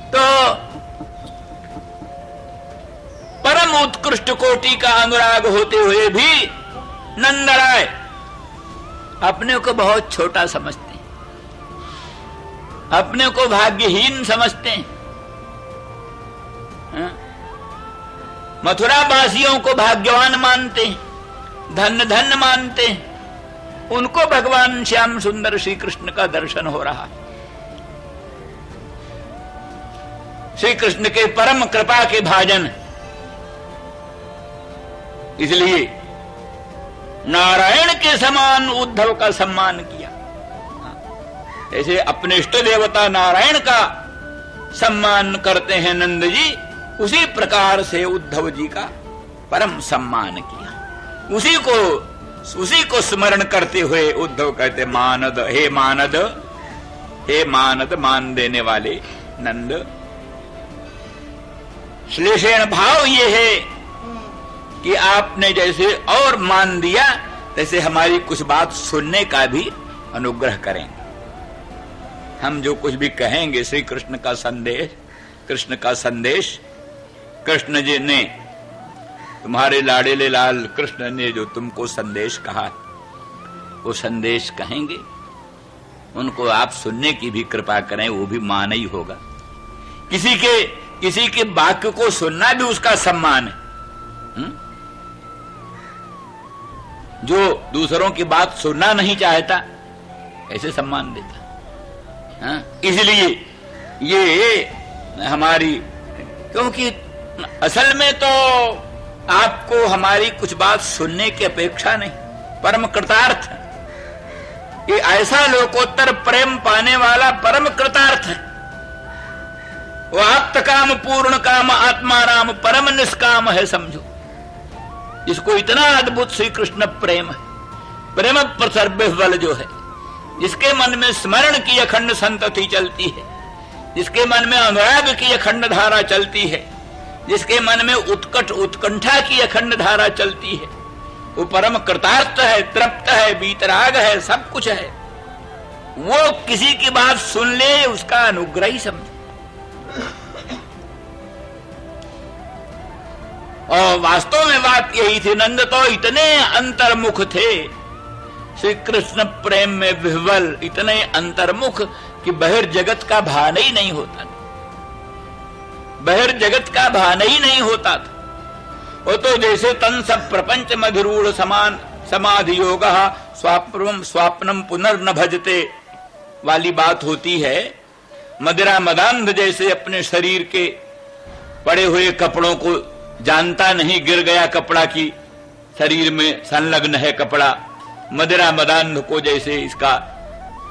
तो परम उत्कृष्ट कोटि का अनुराग होते हुए भी नंदराय अपने को बहुत छोटा समझते हैं, अपने को भाग्यहीन समझते हैं। मथुरा वासियों को भाग्यवान मानते हैं, धन्य धन्य मानते हैं। उनको भगवान श्याम सुंदर श्री कृष्ण का दर्शन हो रहा है। श्री कृष्ण के परम कृपा के भाजन, इसलिए नारायण के समान उद्धव का सम्मान किया। ऐसे अपने इष्ट देवता नारायण का सम्मान करते हैं नंद जी, उसी प्रकार से उद्धव जी का परम सम्मान किया। उसी को स्मरण करते हुए उद्धव कहते मानद, हे मानद, हे मानद, मान देने वाले नंद। श्लेषण भाव ये है कि आपने जैसे और मान दिया, तैसे हमारी कुछ बात सुनने का भी अनुग्रह करेंगे। हम जो कुछ भी कहेंगे श्री कृष्ण का संदेश, कृष्ण का संदेश, कृष्ण जी ने, तुम्हारे लाडेले लाल कृष्ण ने जो तुमको संदेश कहा, वो संदेश कहेंगे, उनको आप सुनने की भी कृपा करें, वो भी मान ही होगा। किसी के वाक्य को सुनना भी उसका सम्मान है। जो दूसरों की बात सुनना नहीं चाहता, ऐसे सम्मान देता। इसलिए ये हमारी, क्योंकि असल में तो आपको हमारी कुछ बात सुनने की अपेक्षा नहीं, परम कृतार्थ। ये ऐसा लोकोत्तर प्रेम पाने वाला परम कृतार्थ है। वो आप्त काम पूर्ण काम आत्मा राम परम निष्काम है, समझो। इसको इतना अद्भुत श्री कृष्ण प्रेम है, प्रेम प्रसर्व बल जो है, जिसके मन में स्मरण की अखंड संतति चलती है, जिसके मन में अनुराग की अखंड धारा चलती है, जिसके मन में उत्कंठा की अखंड धारा चलती है, वो परम कृतार्थ है, तृप्त है, बीतराग है, सब कुछ है। वो किसी की बात सुन ले, उसका अनुग्रह ही समझो। और वास्तव में बात यही थी, नंद तो इतने अंतर्मुख थे श्री कृष्ण प्रेम में विह्वल, इतने अंतर्मुख कि बहिर्जगत का भान ही नहीं होता था, बहिर्जगत का भान ही नहीं होता था। वो तो जैसे तन सब प्रपंच मधिरूढ़ समान समाधि योग स्वाप्नम पुनर्न भजते वाली बात होती है। मदिरा मदांध जैसे अपने शरीर के पड़े हुए कपड़ों को जानता नहीं, गिर गया कपड़ा की शरीर में संलग्न है कपड़ा, मदिरा मदांध को जैसे इसका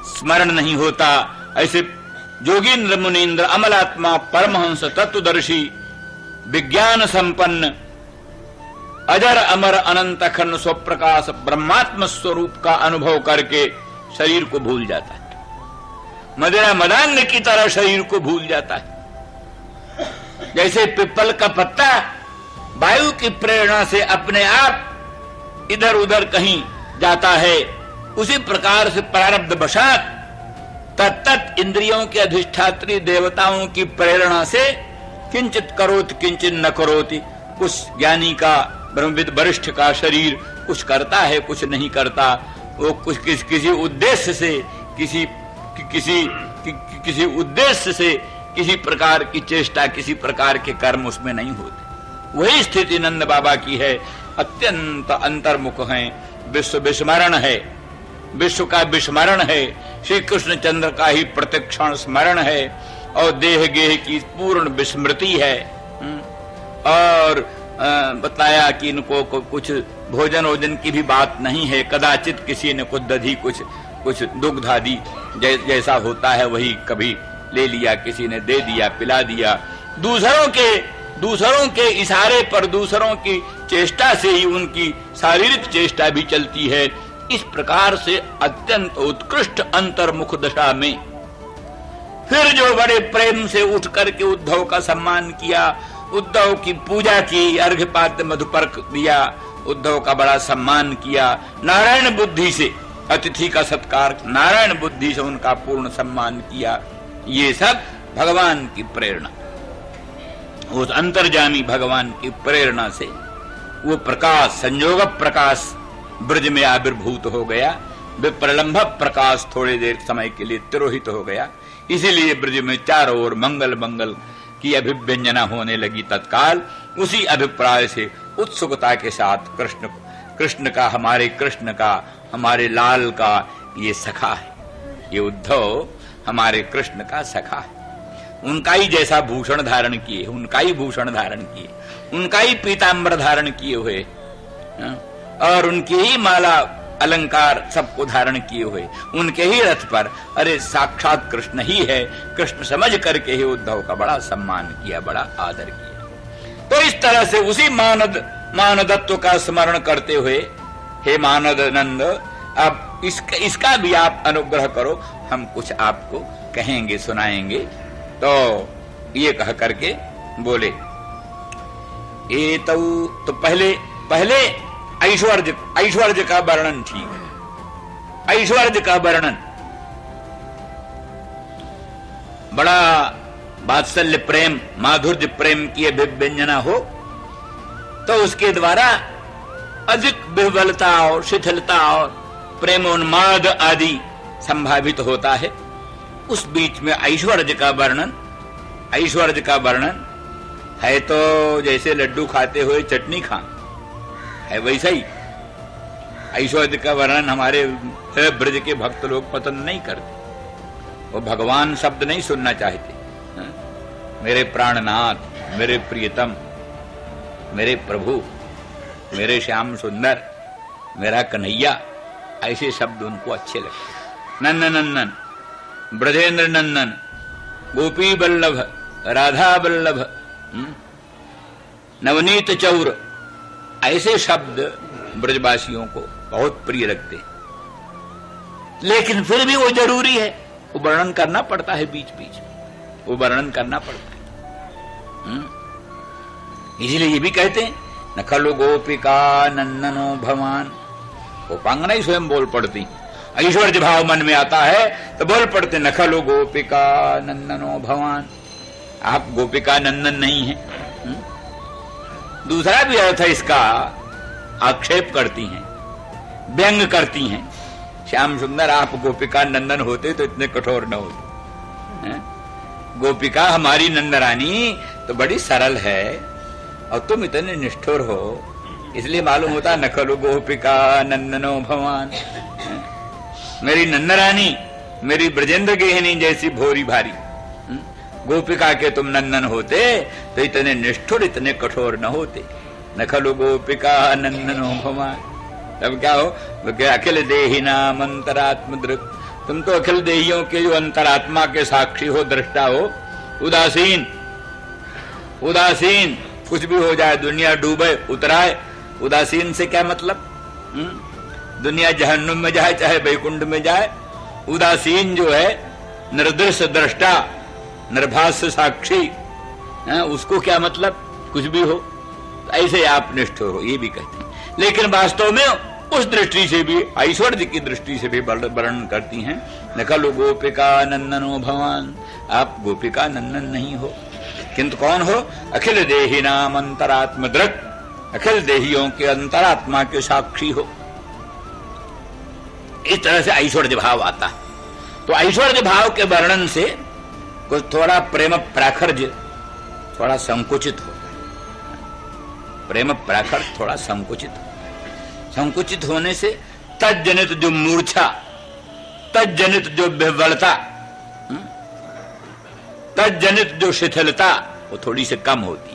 स्मरण नहीं होता, ऐसे जोगींद्र मुनीन्द्र अमलात्मा परमहंस तत्वदर्शी विज्ञान संपन्न अजर अमर अनंत अखंड स्वप्रकाश ब्रह्मात्म स्वरूप का अनुभव करके शरीर को भूल जाता है, मदिरा मदांध की तरह शरीर को भूल जाता है। जैसे पिपल का पत्ता वायु की प्रेरणा से अपने आप इधर उधर कहीं जाता है, उसी प्रकार से प्रारब्ध वशात तत्त इंद्रियों के अधिष्ठात्री देवताओं की प्रेरणा से किंचित करोति किंचित न करोति, कुछ ज्ञानी का ब्रह्मविद वरिष्ठ का शरीर कुछ करता है, कुछ नहीं करता। वो कुछ किसी उद्देश्य से किसी उद्देश्य से किसी प्रकार की चेष्टा, किसी प्रकार के कर्म उसमें नहीं होते। वही स्थिति नंद बाबा की है, अत्यंत अंतर्मुख हैं, विश्व विस्मरण है, विश्व का विस्मरण है, श्री कृष्ण चंद्र का ही प्रतिक्षण स्मरण है, और देह गेह की पूर्ण विस्मृति है। और बताया कि इनको कुछ भोजन वोजन की भी बात नहीं है, कदाचित किसी ने कुछ दधी कुछ दुग्ध आदि जैसा होता है वही कभी ले लिया, किसी ने दे दिया, पिला दिया। दूसरों के इशारे पर, दूसरों की चेष्टा से ही उनकी शारीरिक चेष्टा भी चलती है। इस प्रकार से अत्यंत उत्कृष्ट अंतर्मुख दशा में फिर जो बड़े प्रेम से उठ करके उद्धव का सम्मान किया, उद्धव की पूजा की, अर्घ्यपात्र मधुपर्क दिया, उद्धव का बड़ा सम्मान किया, नारायण बुद्धि से अतिथि का सत्कार, नारायण बुद्धि से उनका पूर्ण सम्मान किया। ये सब भगवान की प्रेरणा, उस अंतर्जामी भगवान की प्रेरणा से वो प्रकाश, संयोग प्रकाश ब्रज में आविर्भूत हो गया। विप्रलंभ प्रकाश थोड़ी देर समय के लिए तिरोहित हो गया। इसीलिए ब्रज में चारों ओर मंगल मंगल की अभिव्यंजना होने लगी। तत्काल उसी अभिप्राय से उत्सुकता के साथ कृष्ण का, हमारे कृष्ण का, हमारे लाल का ये सखा है, ये उद्धव हमारे कृष्ण का सखा है। उनका ही जैसा भूषण धारण किए, उनका ही भूषण धारण किए, उनका ही पीतांबर धारण किए हुए और उनकी ही माला अलंकार सबको धारण किए हुए, उनके ही रथ पर, अरे साक्षात कृष्ण ही है। कृष्ण समझ करके ही उद्धव का बड़ा सम्मान किया, बड़ा आदर किया। तो इस तरह से उसी मानदत्व का स्मरण करते हुए, हे मानद नंद, अब इसका भी आप अनुग्रह करो, हम कुछ आपको कहेंगे, सुनाएंगे। तो ये कह करके बोले, तो पहले ऐश्वर्य का वर्णन ठीक है। ऐश्वर्य का वर्णन बड़ा वात्सल्य प्रेम, माधुर्य प्रेम की अभिव्यंजना हो तो उसके द्वारा अधिक विह्वलता और शिथिलता और प्रेमोन्माद आदि संभावित होता है। उस बीच में ऐश्वर्य का वर्णन है तो जैसे लड्डू खाते हुए चटनी खा है, वैसा ही ऐश्वर्य का वर्णन हमारे ब्रज के भक्त लोग पसंद नहीं करते। वो भगवान शब्द नहीं सुनना चाहते। मेरे प्राणनाथ, मेरे प्रियतम, मेरे प्रभु, मेरे श्याम सुंदर, मेरा कन्हैया, ऐसे शब्द उनको अच्छे लगते। नंदन नंदन, ब्रजेंद्र नंदन, गोपी बल्लभ, राधा बल्लभ, नवनीत चौर, ऐसे शब्द ब्रजवासियों को बहुत प्रिय लगते। लेकिन फिर भी वो जरूरी है, वो वर्णन करना पड़ता है, बीच बीच वो वर्णन करना पड़ता है। इसीलिए ये भी कहते हैं, न खलु गोपिका नंदनो भवान। गोपांगना ही स्वयं बोल पड़ती, ऐश्वर्य भाव मन में आता है तो बोल पड़ते, न खलु गोपिका नंदनो भवान। आप गोपिका नंदन नहीं है। दूसरा भी अर्थ है इसका, आक्षेप करती हैं, व्यंग करती हैं। श्याम सुंदर आप गोपिका नंदन होते तो इतने कठोर न होते। गोपिका हमारी नंदरानी तो बड़ी सरल है और तुम इतने निष्ठुर हो, इसलिए मालूम होता न खलु गोपिका नंदनो भवान। मेरी नंदरानी, मेरी ब्रजेंद्र गेहिनी जैसी भोरी भारी गोपिका के तुम नंदन होते तो इतने निष्ठुर, इतने कठोर न होते। न खलु गोपिका नंदनो भवान। तब क्या हो, अखिल देही नाम अंतरात्म दृक्। तुम तो अखिल देहियों के जो अंतरात्मा के साक्षी हो, दृष्टा हो। उदासीन कुछ भी हो जाए, दुनिया डूबे उतराए, उदासीन से क्या मतलब? दुनिया जहन्नुम में जाए चाहे बैकुंठ में जाए, उदासीन जो है निर्दृश्य दृष्टा, निर्भास्य साक्षी, उसको क्या मतलब? कुछ भी हो। ऐसे आप निष्ठुर हो, ये भी कहते हैं। लेकिन वास्तव में उस दृष्टि से भी, ऐश्वर्य की दृष्टि से भी वर्णन करती हैं। न खलु गोपिका नंदनो भवान। आप गोपिका नंदन नहीं हो, किंतु कौन हो? अखिल देही नाम अंतरात्म दृक्। अखिल देहियों के अंतरात्मा के साक्षी हो। इस तरह से ऐश्वर्य भाव आता है। तो ऐश्वर्य भाव के वर्णन से कुछ थोड़ा प्रेम प्राखर्य थोड़ा संकुचित हो, प्रेम प्राखर थोड़ा संकुचित होने से तज्जनित जो मूर्छा, तज्जनित जो विह्वलता, तज्जनित जो शिथिलता, वो थोड़ी सी कम होती।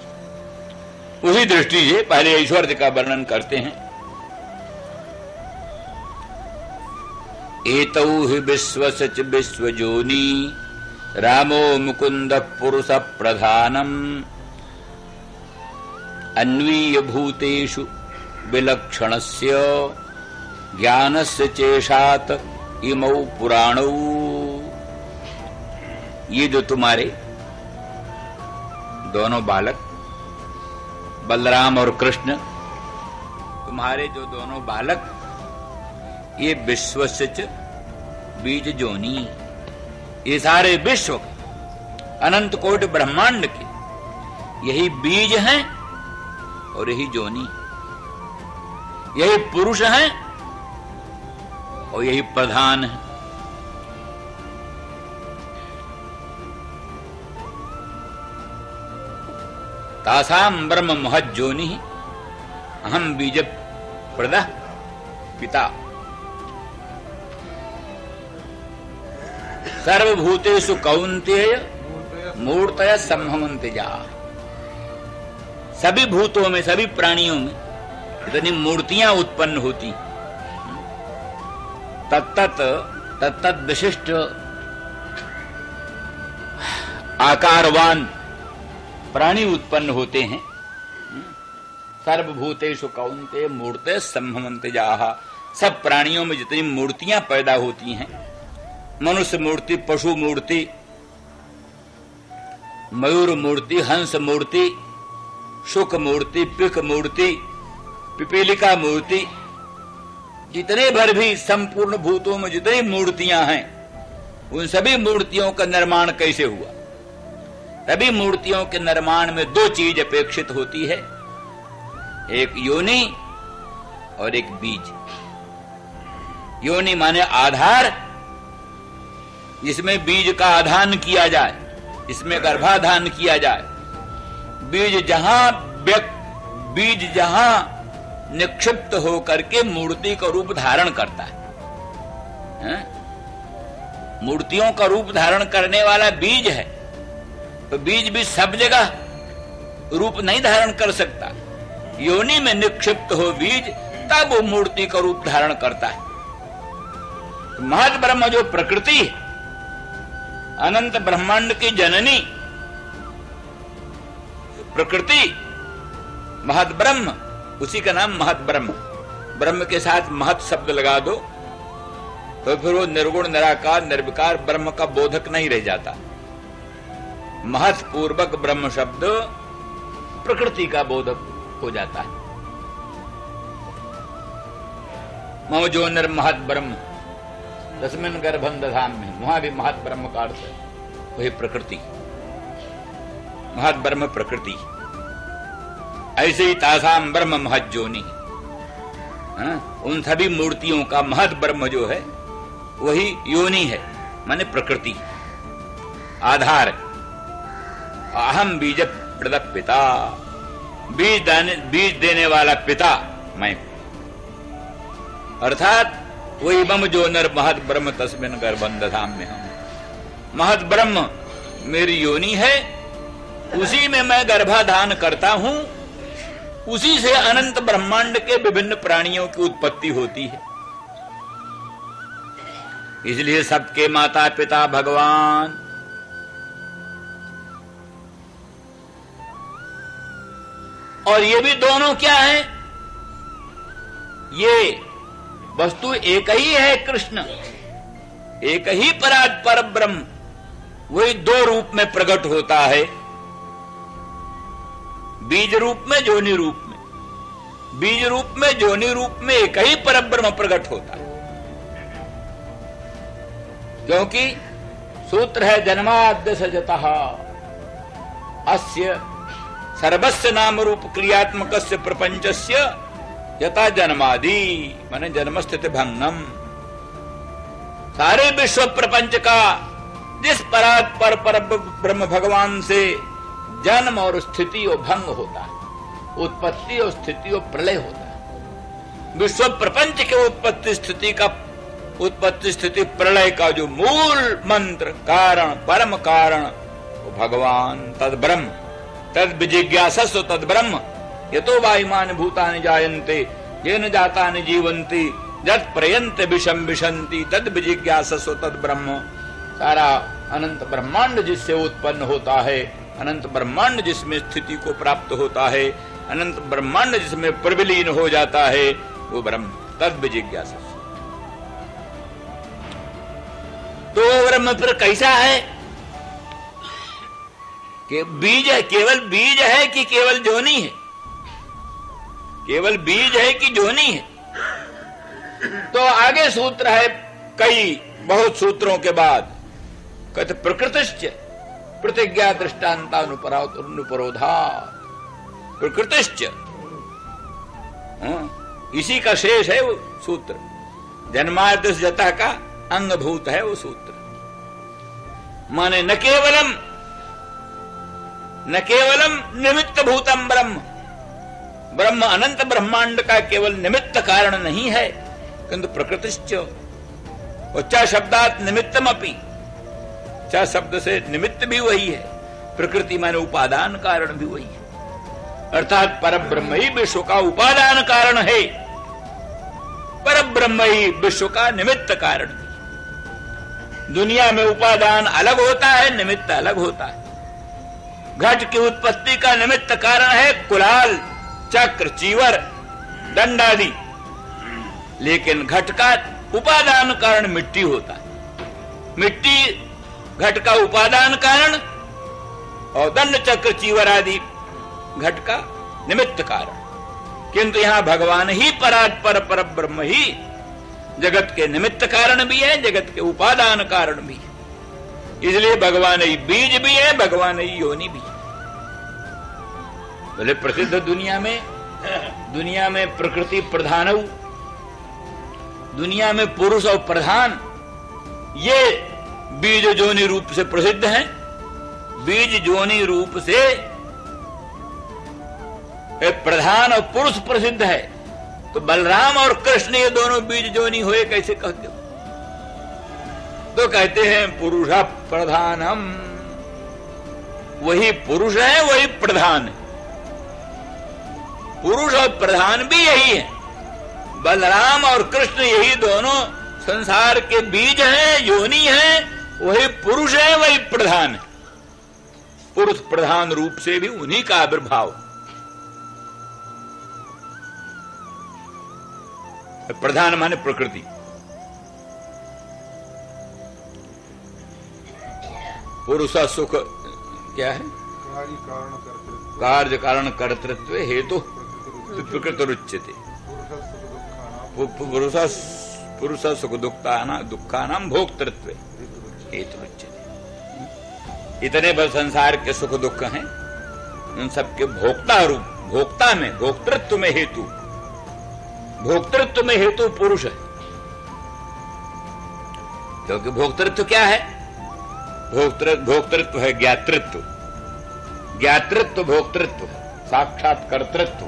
उसी दृष्टि से पहले ऐश्वर्य का वर्णन करते हैं। एतौ हि विश्वसच विश्वजोनि रामो मुकुंद पुरुष प्रधानम अन्वीय भूतेषु विलक्षणस्य ज्ञानस्य चेषात् इमौ पुराणौ। ये जो तुम्हारे दोनों बालक बलराम और कृष्ण, तुम्हारे जो दोनों बालक, ये विश्वस्य च बीज जोनी, ये सारे विश्व अनंत कोटि ब्रह्मांड के यही बीज हैं और यही जोनी, यही पुरुष हैं और यही प्रधान है। तासाम ब्रह्म महज्जोनि अहम बीज प्रदः पिता। सर्वभूतेषु कौन्तेय मूर्तयः सम्भवन्ति जा। सभी भूतों में, सभी प्राणियों में इतनी मूर्तियां उत्पन्न होती, तत्त विशिष्ट आकारवान प्राणी उत्पन्न होते हैं। सर्वभूतेषु कौन्तेय मूर्तयः सम्भवन्ति जाः। सब प्राणियों में जितनी मूर्तियां पैदा होती हैं, मनुष्य मूर्ति, पशु मूर्ति, मयूर मूर्ति, हंस मूर्ति, शुक मूर्ति, पिक मूर्ति, पिपीलिका मूर्ति, जितने भर भी संपूर्ण भूतों में जितनी मूर्तियां हैं, उन सभी मूर्तियों का निर्माण कैसे हुआ? सभी मूर्तियों के निर्माण में दो चीज अपेक्षित होती है, एक योनि और एक बीज। योनि माने आधार, जिसमें बीज का आधान किया जाए, इसमें गर्भाधान किया जाए। बीज जहां निक्षिप्त होकर के मूर्ति का रूप धारण करता है, मूर्तियों का रूप धारण करने वाला बीज है, तो बीज भी सब जगह रूप नहीं धारण कर सकता। योनि में निक्षिप्त हो बीज, तब वो मूर्ति का रूप धारण करता है। महत ब्रह्म जो प्रकृति है, अनंत ब्रह्मांड की जननी प्रकृति, महत ब्रह्म, उसी का नाम महत ब्रह्म। ब्रह्म के साथ महत शब्द लगा दो तो फिर वो निर्गुण, निराकार, निर्विकार ब्रह्म का बोधक नहीं रह जाता। महत पूर्वक ब्रह्म शब्द प्रकृति का बोधक हो जाता है। मम जो निर्महत ब्रह्म तस्मिन् गर्भं दधामि, वहां भी महत ब्रह्म का अर्थ है वही प्रकृति, महत ब्रह्म प्रकृति। ऐसे ही तासाम ब्रह्म महत जोनि, उन सभी मूर्तियों का महत ब्रह्म जो है वही योनि है, माने प्रकृति, आधार। अहम बीज प्रदः पिता, बीज देने वाला पिता मैं, अर्थात वही मम जो नर महत ब्रह्म तस्मिन् गर्भं दधाम्यहम्। महत ब्रह्म मेरी योनि है, उसी में मैं गर्भाधान करता हूं, उसी से अनंत ब्रह्मांड के विभिन्न प्राणियों की उत्पत्ति होती है। इसलिए सबके माता पिता भगवान। और ये भी दोनों क्या है? ये वस्तु एक ही है, कृष्ण एक ही पर ब्रह्म, वही दो रूप में प्रकट होता है, बीज रूप में, जोनि रूप में। बीज रूप में, जोनि रूप में एक ही पर ब्रह्म प्रकट होता है, क्योंकि सूत्र है जन्माद्य सजतः अस्य सर्वस्य नाम रूप क्रियात्मकस्य प्रपंचस्य यथा जन्मादि, माने जन्म स्थिति भंगम। सारे विश्व प्रपंच का जिस पर ब्रह्म भगवान से जन्म और स्थिति और भंग होता है, उत्पत्ति और स्थिति और प्रलय होता है। विश्व प्रपंच के उत्पत्ति स्थिति प्रलय का जो मूल मंत्र, कारण, परम कारण, वो भगवान तद ब्रह्म, तद विजिज्ञासस्व तद ब्रह्म, यतो वा इमानि भूतानि जायन्ते येन जातानि जीवन्ति यत् प्रयन्ते विषम विशन्ति तद विजिज्ञासस्व तद ब्रह्म। सारा अनंत ब्रह्मांड जिससे उत्पन्न होता है, अनंत ब्रह्मांड जिसमें स्थिति को प्राप्त होता है, अनंत ब्रह्मांड जिसमें प्रविलीन हो जाता है वो ब्रह्म, तद जिज्ञासा। तो ब्रह्म फिर कैसा है कि बीज है, केवल बीज है कि केवल जोनी है? केवल बीज है कि जोनी है? तो आगे सूत्र है, कई बहुत सूत्रों के बाद कहते प्रकृतिश्च प्रतिज्ञा दृष्टान्तानुपरोधा। प्रकृतिश्च, इसी का शेष है वो सूत्र। जन्माद्य जतः का अंगभूत है वो सूत्र। माने न केवलम निमित्त भूतम ब्रह्म, ब्रह्म अनंत ब्रह्मांड का केवल निमित्त कारण नहीं है, किंतु प्रकृतिश्च, और च शब्दात निमित्तमपि, च शब्द से निमित्त भी वही है, प्रकृति माने उपादान कारण भी वही है। अर्थात परब्रह्म ही विश्व का उपादान कारण है, परब्रह्म ही विश्व का निमित्त कारण भी। दुनिया में उपादान अलग होता है, निमित्त अलग होता है। घट की उत्पत्ति का निमित्त कारण है कुलाल, चक्र, चीवर, दंड आदि, लेकिन घट का उपादान कारण मिट्टी होता है। मिट्टी घट का उपादान कारण और दंड, चक्र, चीवर आदि घट का निमित्त कारण। किंतु यहां भगवान ही परात्पर पर ब्रह्म ही जगत के निमित्त कारण भी है, जगत के उपादान कारण भी है। इसलिए भगवान ही बीज भी है, भगवान ही योनि भी है। बोले प्रसिद्ध दुनिया में प्रकृति प्रधान, दुनिया में पुरुष और प्रधान, ये बीज जोनि रूप से प्रसिद्ध हैं। बीज जोनि रूप से प्रधान और पुरुष प्रसिद्ध है। तो बलराम और कृष्ण ये दोनों बीज जोनि हुए, कैसे कहते हो? तो कहते हैं पुरुष प्रधानम, वही पुरुष है, वही प्रधान है। पुरुष और प्रधान भी यही है। बलराम और कृष्ण यही दोनों संसार के बीज हैं, योनि हैं। वही पुरुष है, वही प्रधान है। पुरुष प्रधान रूप से भी उन्हीं का आविर्भाव। प्रधान माने प्रकृति, पुरुष सुख क्या है? कार्य कारण कर्तृत्व हेतु प्रकृतिरुच्यते। पुरुष सुख दुखानां भोक्तृत्व हेतु उच्यते। इतने बड़े संसार के सुख दुख हैं, उन सबके भोक्ता रूप, भोक्ता में, भोक्तृत्व में हेतु, भोक्तृत्व में हेतु पुरुष है। क्योंकि भोक्तृत्व क्या है? भोक्तृत्व है ज्ञातृत्व, ज्ञातृत्व भोक्तृत्व, साक्षात कर्तृत्व।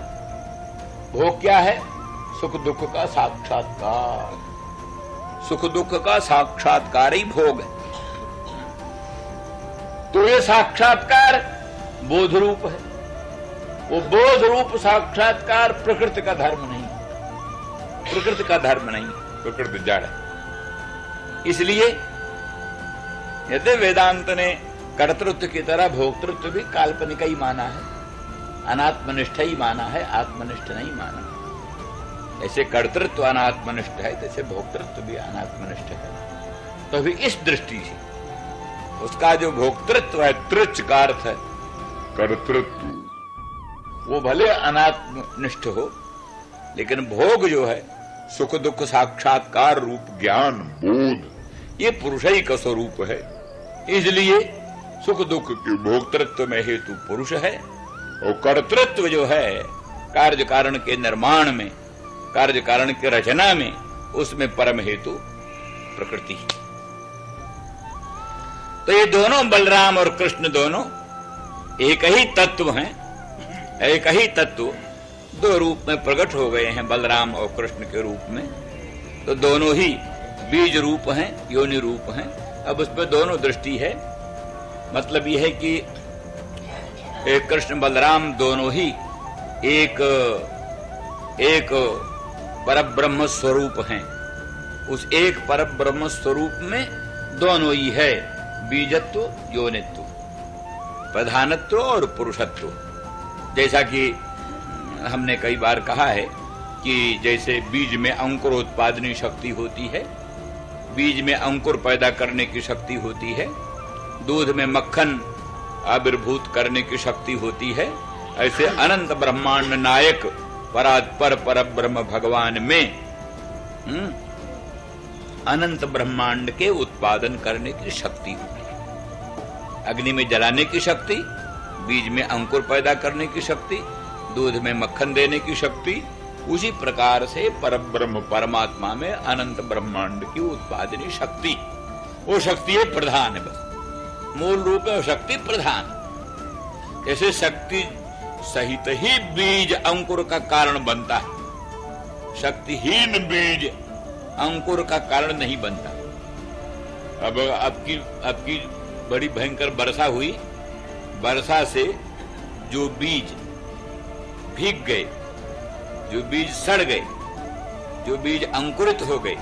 भोग क्या है? सुख दुख का साक्षात्कार। सुख दुख का साक्षात्कार ही भोग है। तो ये साक्षात्कार बोध रूप है। वो बोध रूप साक्षात्कार प्रकृति का धर्म नहीं, प्रकृति का धर्म नहीं, प्रकृति जड़ है। इसलिए यदि वेदांत ने कर्तृत्व की तरह भोक्तृत्व भी काल्पनिक ही माना है, अनात्मनिष्ठ ही माना है, आत्मनिष्ठ नहीं माना। ऐसे कर्तृत्व अनात्मनिष्ठ है, तैसे भोक्तृत्व भी अनात्मनिष्ठ है। तो भी इस दृष्टि से उसका जो भोक्तृत्व है, तृच का अर्थ है कर्तृत्व, वो भले अनात्मनिष्ठ हो, लेकिन भोग जो है सुख दुख साक्षात्कार रूप ज्ञान बोध, ये पुरुष ही का स्वरूप है। इसलिए सुख दुख के भोक्तृत्व में हेतु पुरुष है, और कर्तृत्व जो है कार्य कारण के निर्माण में, कार्य कारण की रचना में, उसमें परम हेतु प्रकृति। तो ये दोनों बलराम और कृष्ण दोनों एक ही तत्व हैं, एक ही तत्व दो रूप में प्रकट हो गए हैं, बलराम और कृष्ण के रूप में। तो दोनों ही बीज रूप हैं, योनि रूप हैं। अब उसमें दोनों दृष्टि है। मतलब यह है कि एक कृष्ण बलराम दोनों ही एक परब्रह्म स्वरूप हैं। उस एक परब्रह्म स्वरूप में दोनों ही है, बीजत्व, योनित्व, प्रधानत्व और पुरुषत्व। जैसा कि हमने कई बार कहा है कि जैसे बीज में अंकुरोत्पादनी शक्ति होती है, बीज में अंकुर पैदा करने की शक्ति होती है, दूध में मक्खन आविर्भूत करने की शक्ति होती है, ऐसे अनंत ब्रह्मांड नायक परात्पर पर ब्रह्म भगवान में अनंत ब्रह्मांड के उत्पादन करने की शक्ति होती है। अग्नि में जलाने की शक्ति, बीज में अंकुर पैदा करने की शक्ति, दूध में मक्खन देने की शक्ति, उसी प्रकार से परब्रह्म परमात्मा में अनंत ब्रह्मांड की उत्पादनी शक्ति, वो शक्ति है प्रधान है, बस मूल रूप है शक्ति प्रधान। जैसे शक्ति सहित ही बीज अंकुर का कारण बनता है, शक्तिहीन बीज अंकुर का कारण नहीं बनता। अब आपकी बड़ी भयंकर वर्षा हुई, वर्षा से जो बीज भीग गए, जो बीज सड़ गए, जो बीज अंकुरित हो गए,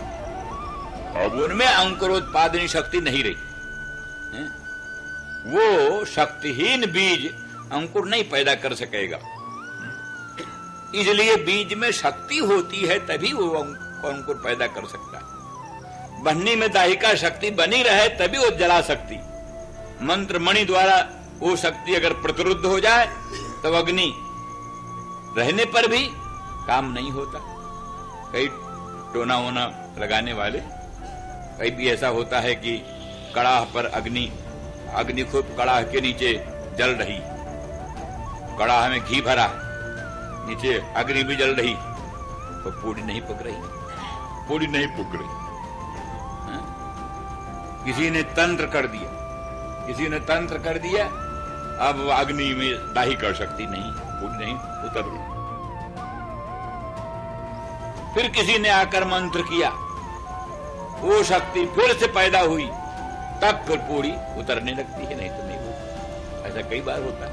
अब उनमें अंकुरोत्पादनी शक्ति नहीं रही। वो शक्तिहीन बीज अंकुर नहीं पैदा कर सकेगा। इसलिए बीज में शक्ति होती है तभी वो अंकुर पैदा कर सकता है। बन्नी में दाहिका शक्ति बनी रहे तभी वो जला सकती। मंत्र मणि द्वारा वो शक्ति अगर प्रतिरुद्ध हो जाए तो अग्नि रहने पर भी काम नहीं होता। कई टोना वोना लगाने वाले, कई भी ऐसा होता है कि कड़ाह पर अग्नि खूब कड़ाह के नीचे जल रही, कड़ाह में घी भरा, नीचे अग्नि भी जल रही, तो पूरी नहीं पक रही, पूरी नहीं पक रही। किसी ने तंत्र कर दिया, किसी ने तंत्र कर दिया, अब अग्नि में दाही कर सकती नहीं, पूरी नहीं उतर रही। फिर किसी ने आकर मंत्र किया, वो शक्ति फिर से पैदा हुई, तब फिर पूरी उतरने लगती है, नहीं तो नहीं होती। ऐसा कई बार होता है।